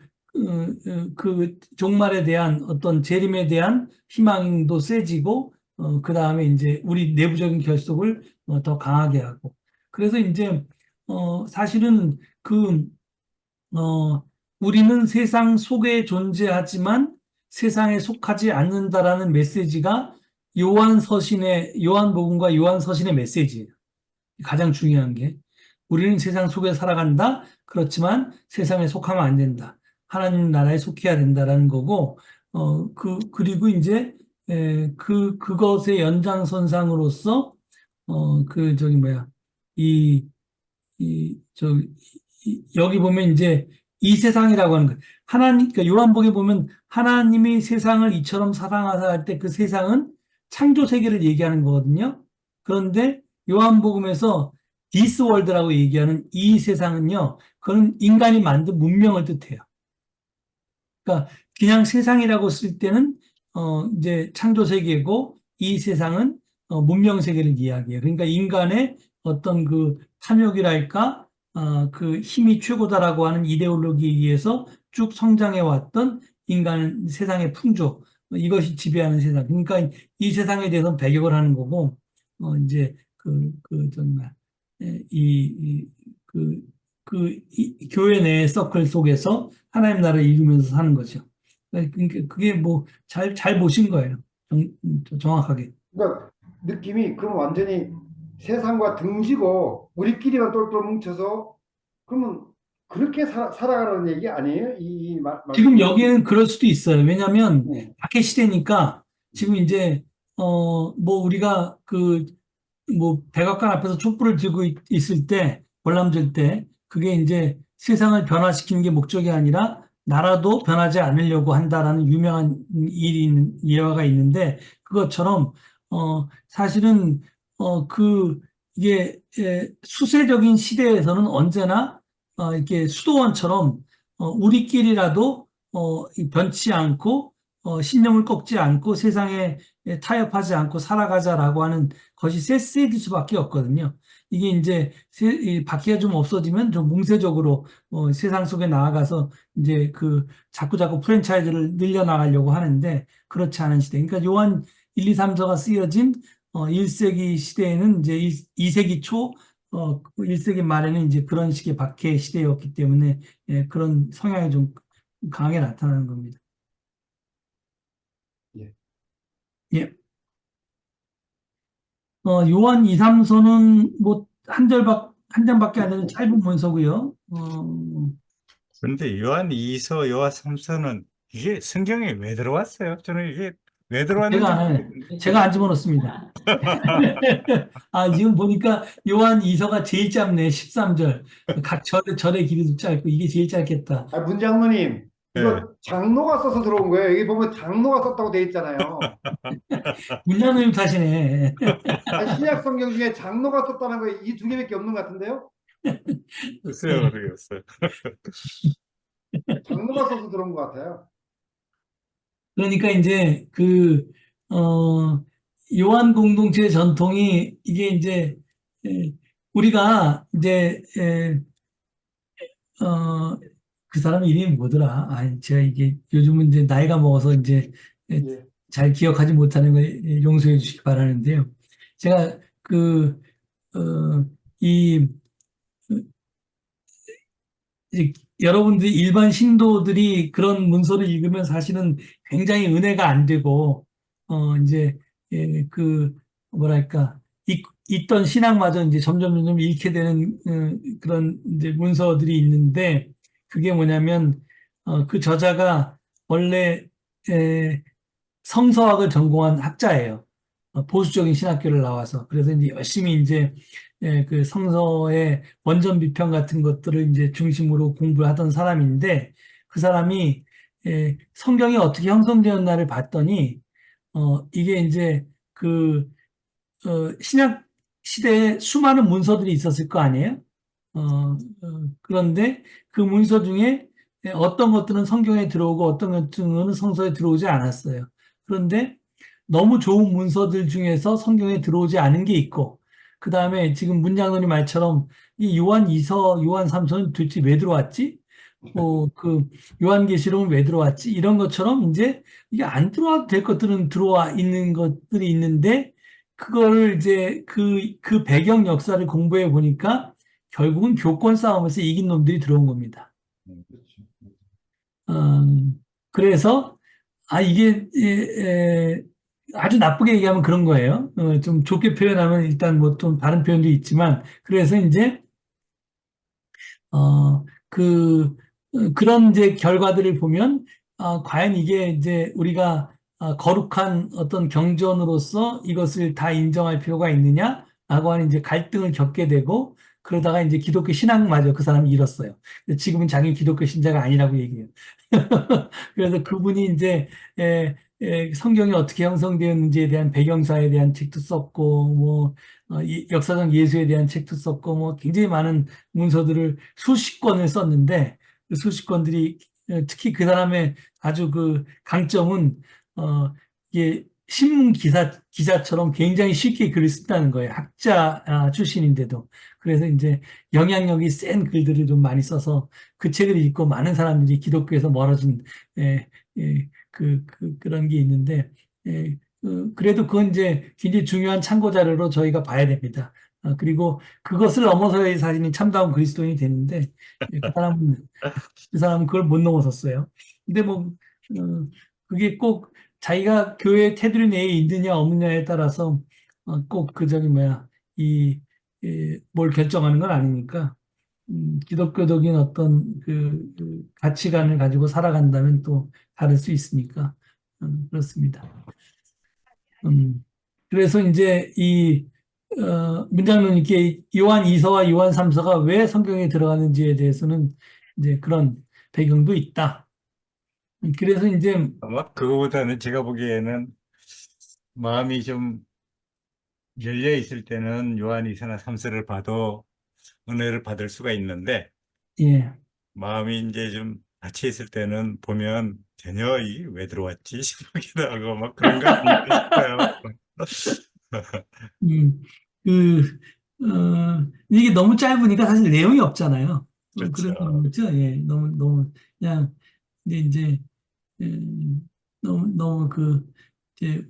종말에 대한 어떤 재림에 대한 희망도 세지고 그 다음에 이제 우리 내부적인 결속을 더 강하게 하고 그래서 이제 사실은 우리는 세상 속에 존재하지만 세상에 속하지 않는다라는 메시지가 요한복음과 요한서신의 메시지예요. 가장 중요한 게 우리는 세상 속에 살아간다. 그렇지만 세상에 속하면 안 된다. 하나님 나라에 속해야 된다라는 거고 그리고 이제 그것의 연장선상으로서 저기 뭐야 여기 보면 이제 이 세상이라고 하는 거예요. 그러니까 요한복음에 보면 하나님이 세상을 이처럼 사랑하사 할 때 그 세상은 창조 세계를 얘기하는 거거든요. 그런데 요한복음에서 this world라고 얘기하는 이 세상은요, 그건 인간이 만든 문명을 뜻해요. 그러니까 그냥 세상이라고 쓸 때는 이제 창조 세계고 이 세상은 문명 세계를 이야기해요. 그러니까 인간의 어떤 그 탐욕이랄까 그 힘이 최고다라고 하는 이데올로기에 의해서 쭉 성장해 왔던 인간은 세상의 풍조 이것이 지배하는 세상. 그러니까 이 세상에 대해서는 배격을 하는 거고 이제 정말 이 교회 내 서클 속에서 하나님 나라를 이루면서 사는 거죠. 그러니까 그게 뭐 잘 보신 거예요. 정확하게. 그러니까 느낌이 그럼 완전히 세상과 등지고 우리끼리만 똘똘 뭉쳐서 그러면 그렇게 살아가는 얘기 아니에요? 지금 여기에는 그럴 수도 있어요. 왜냐하면 네. 박해 시대니까 지금 이제 뭐 우리가 뭐 백악관 앞에서 촛불을 들고 있을 때 월남전 때 그게 이제 세상을 변화시키는 게 목적이 아니라 나라도 변하지 않으려고 한다라는 유명한 예화가 있는데 그것처럼 사실은 이게 수세적인 시대에서는 언제나 이렇게 수도원처럼 우리끼리라도 변치 않고 신념을 꺾지 않고 세상에 타협하지 않고 살아가자라고 하는 것이 세세일 수밖에 없거든요. 이게 이제 이 바퀴가 좀 없어지면 좀 뭉세적으로 세상 속에 나아가서 이제 그 자꾸 프랜차이즈를 늘려나가려고 하는데 그렇지 않은 시대. 그러니까 요한 1, 2, 3, 4가 쓰여진 1세기 시대에는 이제 2세기 초 1세기 말에는 이제 그런 식의 박해 시대였기 때문에 예, 그런 성향이 좀 강하게 나타나는 겁니다. 예. 예. 요한 2, 3서는 뭐 한 장밖에 안 되는 짧은 문서고요. 그런데 요한 2서, 요한 3서는 이게 성경에 왜 들어왔어요? 저는 이게 왜 들어왔는지 모르겠는데. 제가 안 집어넣습니다. 지금 보니까 요한 2서가 제일 짧네. 13절. 각 절의 길이도 짧고 이게 제일 짧겠다. 문장로님, 예. 이거 장로가 써서 들어온 거예요. 여기 보면 장로가 썼다고 돼 있잖아요. 문장님 탓이네. 신약 성경 중에 장로가 썼다는 거 이 두 개밖에 없는 것 같은데요? 글쎄요, 모르겠어요. 장로가 써서 들어온 것 같아요. 그러니까 이제 요한 공동체 전통이 이게 이제 우리가 이제 그 사람 이름이 뭐더라? 제가 이게 요즘은 이제 나이가 먹어서 이제 예. 잘 기억하지 못하는 걸 용서해 주시기 바라는데요. 제가 이 이제 여러분들이 일반 신도들이 그런 문서를 읽으면 사실은 굉장히 은혜가 안 되고 이제 뭐랄까 있던 신앙마저 이제 점점 잃게 되는 그런 이제 문서들이 있는데 그게 뭐냐면 그 저자가 원래 성서학을 전공한 학자예요. 보수적인 신학교를 나와서. 그래서 이제 열심히 이제 그 성서의 원전 비평 같은 것들을 이제 중심으로 공부를 하던 사람인데 그 사람이 성경이 어떻게 형성되었나를 봤더니 이게 이제 신약 시대에 수많은 문서들이 있었을 거 아니에요? 그런데 그 문서 중에 어떤 것들은 성경에 들어오고 어떤 것들은 성서에 들어오지 않았어요. 그런데 너무 좋은 문서들 중에서 성경에 들어오지 않은 게 있고, 그 다음에 지금 문장로님 말처럼 이 요한 2서, 요한 3서는 도대체 왜 들어왔지? 요한계시록은 왜 들어왔지? 이런 것처럼 이제 이게 안 들어와도 될 것들은 들어와 있는 것들이 있는데, 그거를 이제 그 배경 역사를 공부해 보니까 결국은 교권 싸움에서 이긴 놈들이 들어온 겁니다. 그래서, 이게, 아주 나쁘게 얘기하면 그런 거예요. 좀 좋게 표현하면 일단 뭐 좀 다른 표현도 있지만, 그래서 이제, 그런 이제 결과들을 보면, 과연 이게 이제 우리가 거룩한 어떤 경전으로서 이것을 다 인정할 필요가 있느냐라고 하는 이제 갈등을 겪게 되고, 그러다가 이제 기독교 신앙마저 그 사람이 잃었어요. 지금은 자기 기독교 신자가 아니라고 얘기해요. 그래서 그분이 이제 성경이 어떻게 형성되었는지에 대한 배경사에 대한 책도 썼고, 뭐 역사적 예수에 대한 책도 썼고, 뭐 굉장히 많은 문서들을 수십 권을 썼는데 그 수십 권들이 특히 그 사람의 아주 그 강점은 이게 신문 기자처럼 굉장히 쉽게 글을 쓴다는 거예요. 학자 출신인데도. 그래서 이제 영향력이 센 글들을 좀 많이 써서 그 책을 읽고 많은 사람들이 기독교에서 멀어진 그런 게 있는데 그래도 그건 이제 굉장히 중요한 참고 자료로 저희가 봐야 됩니다. 그리고 그것을 넘어서야 사진이 참다운 그리스도인이 되는데 그 사람은 그걸 못 넘어섰어요. 근데 뭐 그게 꼭 자기가 교회 테두리 내에 있느냐 없느냐에 따라서 꼭 그 저기 뭐야 뭘 결정하는 건 아니니까 기독교적인 어떤 그 가치관을 가지고 살아간다면 또 다를 수 있으니까 그렇습니다. 그래서 이제 문장로님께 요한 2서와 요한 3서가 왜 성경에 들어가는지에 대해서는 이제 그런 배경도 있다. 그래서 이제 아마 그거보다는 제가 보기에는 마음이 좀 열려 있을 때는 요한 2서나 3서를 봐도 은혜를 받을 수가 있는데 예. 마음이 이제 좀 닫혀 있을 때는 보면 전혀 왜 들어왔지 싶기도 하고 막 그런 거 아닐까 싶어요. 음, 그 이게 너무 짧으니까 사실 내용이 없잖아요. 그렇죠. 그래서 그렇죠. 예, 너무 그냥 근데 이제 너무 이제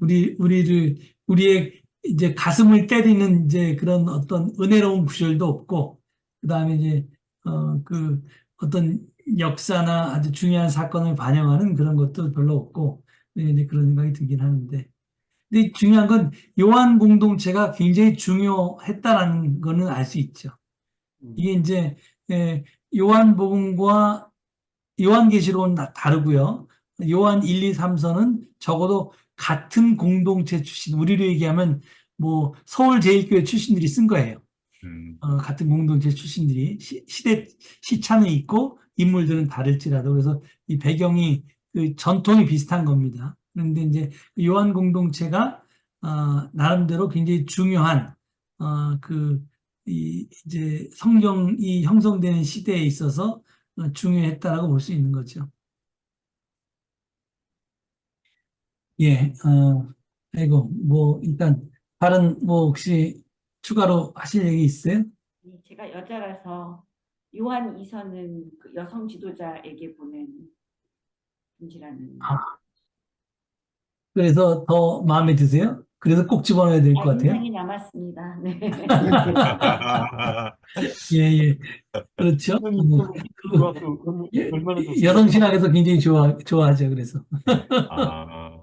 우리의 이제 가슴을 때리는 이제 그런 어떤 은혜로운 구절도 없고, 그다음에 이제 그 어떤 역사나 아주 중요한 사건을 반영하는 그런 것도 별로 없고, 이제 그런 생각이 들긴 하는데. 근데 중요한 건 요한 공동체가 굉장히 중요했다라는 거는 알 수 있죠. 이게 이제 예, 요한복음과 요한계시록은 다르고요. 요한 1, 2, 3서는 적어도 같은 공동체 출신, 우리로 얘기하면 뭐 서울제일교회 출신들이 쓴 거예요. 같은 공동체 출신들이 시대 시차는 있고 인물들은 다를지라도 그래서 이 배경이 그 전통이 비슷한 겁니다. 그런데 이제 요한 공동체가 나름대로 굉장히 중요한 이제 성경이 형성되는 시대에 있어서 중요했다라고 볼 수 있는 거죠. 예, 아이고 뭐 일단 다른 뭐 혹시 추가로 하실 얘기 있어요? 제가 여자라서 요한 2서는 그 여성 지도자에게 보낸 편지라는. 그래서 더 마음에 드세요? 그래서 꼭 집어넣어야 될 것 같아요. 인상이 남았습니다. 네. 예, 예. 그렇죠. 성경이 좋아서 예, 얼마나 좋습니까? 여성 신학에서 굉장히 좋아하죠. 그래서. 아,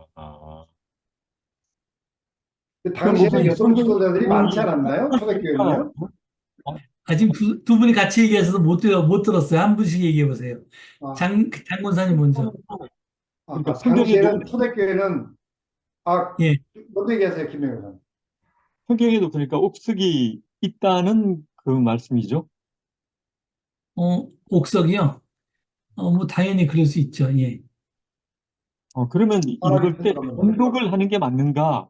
그 당시에는 여성 성경이 지도자들이 많지 않았나요? 초대교회는요? 지금 두 분이 같이 얘기해서 못 들었어요. 한 분씩 얘기해 보세요. 아, 장군사님 먼저. 그러니까 당시에는 초대교회는 예, 먼저 얘기하세요, 김영선. 성경에도 그러니까 옥석이 있다는 그 말씀이죠. 옥석이요? 뭐 당연히 그럴 수 있죠. 예. 그러면 하나님 읽을 때 편지가 정독을 하는 게 맞는가?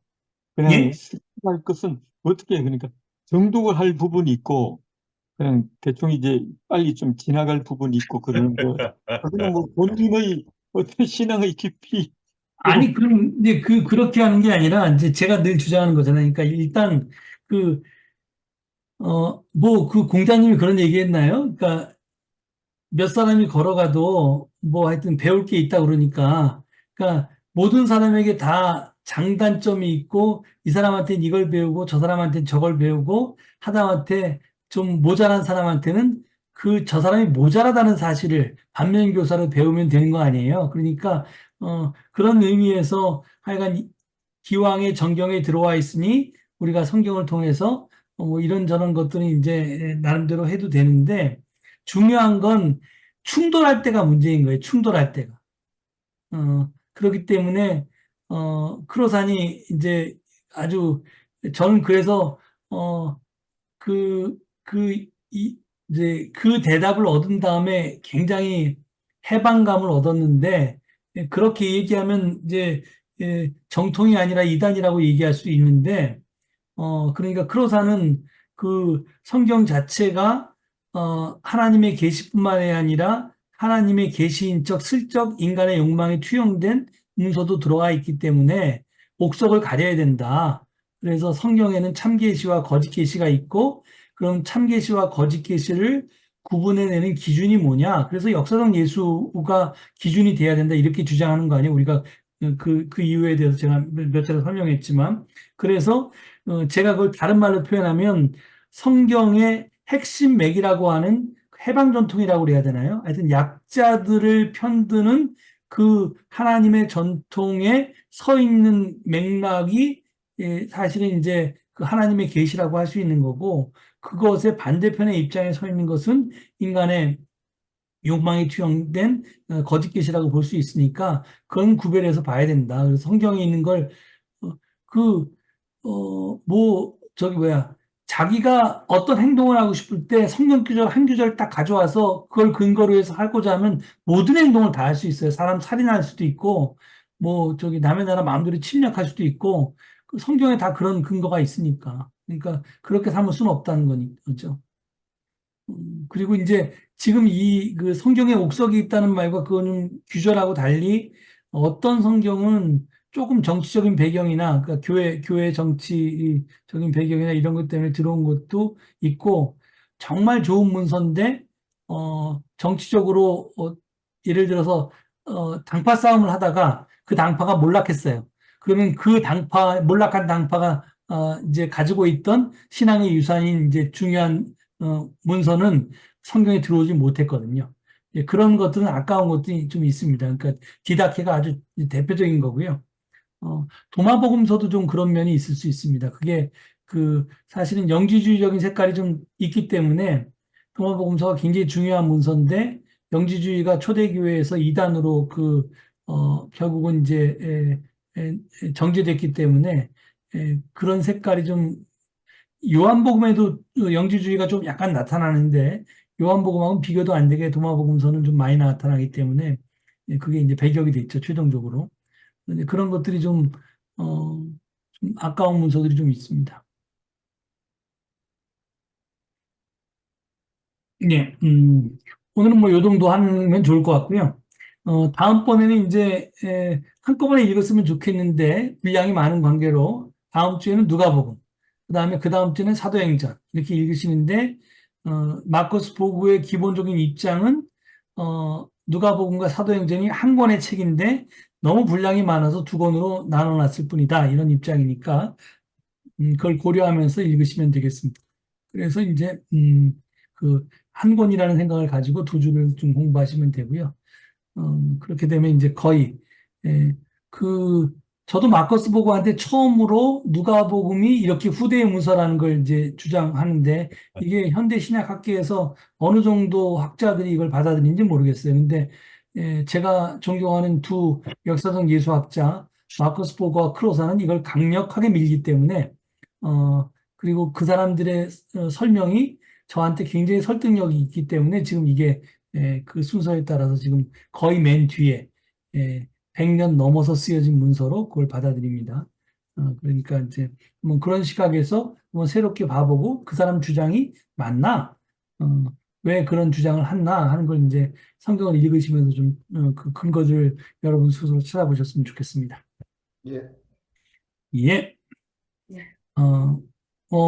그냥 예? 습득할 것은 어떻게 해? 그러니까 정독을 할 부분이 있고 그냥 대충 이제 빨리 좀 지나갈 부분이 있고 그러는 거. 그냥 뭐 본인의 어떤 신앙의 깊이 아니, 그럼 이제 그렇게 하는 게 아니라 이제 제가 늘 주장하는 거잖아요. 그러니까 일단 뭐 그 공자님이 그런 얘기 했나요? 그러니까 몇 사람이 걸어가도 뭐 하여튼 배울 게 있다 그러니까 그러니까 모든 사람에게 다 장단점이 있고 이 사람한테는 이걸 배우고 저 사람한테는 저걸 배우고 하다한테 좀 모자란 사람한테는 저 사람이 모자라다는 사실을 반면교사로 배우면 되는 거 아니에요. 그러니까 그런 의미에서 하여간 기왕에 정경에 들어와 있으니 우리가 성경을 통해서 뭐 이런저런 것들은 이제 나름대로 해도 되는데 중요한 건 충돌할 때가 문제인 거예요. 충돌할 때가. 그렇기 때문에, 크로산이 이제 아주, 저는 그래서, 그, 그, 이제 그 대답을 얻은 다음에 굉장히 해방감을 얻었는데, 그렇게 얘기하면 이제, 정통이 아니라 이단이라고 얘기할 수 있는데, 그러니까 크로사는 그 성경 자체가 하나님의 계시뿐만이 아니라 하나님의 계시인적 슬쩍 인간의 욕망에 투영된 문서도 들어와 있기 때문에 옥석을 가려야 된다. 그래서 성경에는 참계시와 거짓 계시가 있고 그럼 참계시와 거짓 계시를 구분해내는 기준이 뭐냐? 그래서 역사적 예수가 기준이 돼야 된다. 이렇게 주장하는 거 아니에요? 우리가 그 이유에 대해서 제가 몇 차례 설명했지만 그래서 제가 그걸 다른 말로 표현하면 성경의 핵심 맥이라고 하는 해방 전통이라고 그래야 되나요? 하여튼 약자들을 편드는 그 하나님의 전통에 서 있는 맥락이 사실은 이제 그 하나님의 계시라고 할 수 있는 거고 그것의 반대편의 입장에 서 있는 것은 인간의 욕망이 투영된 거짓 계시라고 볼 수 있으니까 그건 구별해서 봐야 된다. 그래서 성경에 있는 걸 어, 그 저기 뭐야, 자기가 어떤 행동을 하고 싶을 때 성경 구절 한 구절 딱 가져와서 그걸 근거로 해서 하고자 하면 모든 행동을 다 할 수 있어요. 사람 살인할 수도 있고, 뭐, 저기 남의 나라 마음대로 침략할 수도 있고, 그 성경에 다 그런 근거가 있으니까. 그러니까 그렇게 삼을 수는 없다는 거죠. 그리고 이제 지금 그 성경에 옥석이 있다는 말과 그거는 규절하고 달리 어떤 성경은 조금 정치적인 배경이나, 그러니까 교회 정치적인 배경이나 이런 것 때문에 들어온 것도 있고, 정말 좋은 문서인데, 정치적으로, 예를 들어서, 당파 싸움을 하다가 그 당파가 몰락했어요. 그러면 그 몰락한 당파가, 이제 가지고 있던 신앙의 유산인 이제 중요한, 문서는 성경에 들어오지 못했거든요. 예, 그런 것들은 아까운 것들이 좀 있습니다. 그러니까 디다케가 아주 대표적인 거고요. 도마복음서도 좀 그런 면이 있을 수 있습니다. 그게 사실은 영지주의적인 색깔이 좀 있기 때문에 도마복음서가 굉장히 중요한 문서인데 영지주의가 초대교회에서 이단으로 결국은 이제 정제됐기 때문에 그런 색깔이 좀 요한복음에도 영지주의가 좀 약간 나타나는데 요한복음하고는 비교도 안 되게 도마복음서는 좀 많이 나타나기 때문에 그게 이제 배격이 됐죠, 최종적으로. 근데 그런 것들이 좀 아까운 문서들이 좀 있습니다. 예, 오늘은 뭐 요 정도 하면 좋을 것 같고요. 다음번에는 이제 한꺼번에 읽었으면 좋겠는데 분량이 많은 관계로 다음 주에는 누가복음, 그다음에 그 다음 주에는 사도행전 이렇게 읽으시는데 마커스 보구의 기본적인 입장은 누가복음과 사도행전이 한 권의 책인데 너무 분량이 많아서 두 권으로 나눠놨을 뿐이다 이런 입장이니까 그걸 고려하면서 읽으시면 되겠습니다. 그래서 이제 한 권이라는 생각을 가지고 두 주를 좀 공부하시면 되고요. 그렇게 되면 이제 거의, 예, 저도 마커스 보고한테 처음으로 누가복음이 이렇게 후대의 문서라는 걸 이제 주장하는데 이게 현대 신약학계에서 어느 정도 학자들이 이걸 받아들이는지 모르겠어요. 근데 제가 존경하는 두 역사적 예수학자 마커스 보고와 크로사는 이걸 강력하게 밀기 때문에 그리고 그 사람들의 설명이 저한테 굉장히 설득력이 있기 때문에 지금 이게 그 순서에 따라서 지금 거의 맨 뒤에 100년 넘어서 쓰여진 문서로 그걸 받아들입니다. 그러니까 이제 뭐 그런 시각에서 뭐 새롭게 봐보고 그 사람 주장이 맞나? 왜 그런 주장을 했나 하는 걸 이제 성경을 읽으시면서 좀 그 근거를 여러분 스스로 찾아보셨으면 좋겠습니다. 예. 예. 네.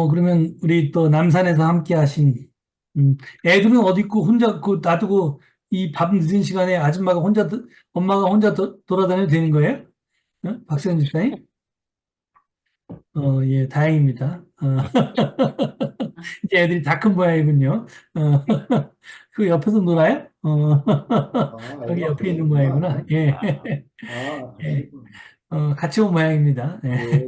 그러면 우리 또 남산에서 함께 하신, 애들은 어디 있고 혼자 놔두고 이 밥 늦은 시간에 아줌마가 엄마가 혼자 돌아다녀도 되는 거예요? 박세현 집사님? 예, 다행입니다. 이제 애들이 다 큰 모양이군요. 그 옆에서 놀아요? 여기 애가 옆에 있는 크시구나. 모양이구나. 예. 예. 그러시구나. 같이 온 모양입니다. 예. 예.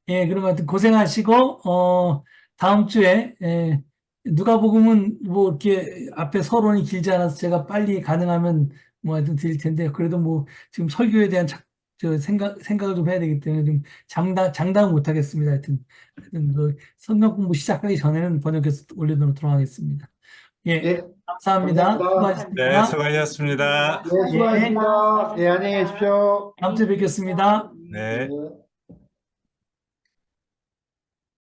예, 그럼 하여튼 고생하시고, 다음 주에, 누가복음은 뭐 이렇게 앞에 서론이 길지 않아서 제가 빨리 가능하면 뭐 하여튼 드릴 텐데, 그래도 뭐 지금 설교에 대한 생각을 좀 해야 되기 때문에 좀 장담은 못 하겠습니다. 하여튼 그 성경 공부 시작하기 전에는 번역해서 올려놓도록 하겠습니다. 예, 예. 감사합니다. 감사합니다. 네, 수고하셨습니다. 수고하셨습니다. 예, 수고하셨습니다. 예, 안녕히 계십시오. 다음 주에 뵙겠습니다. 네. 예.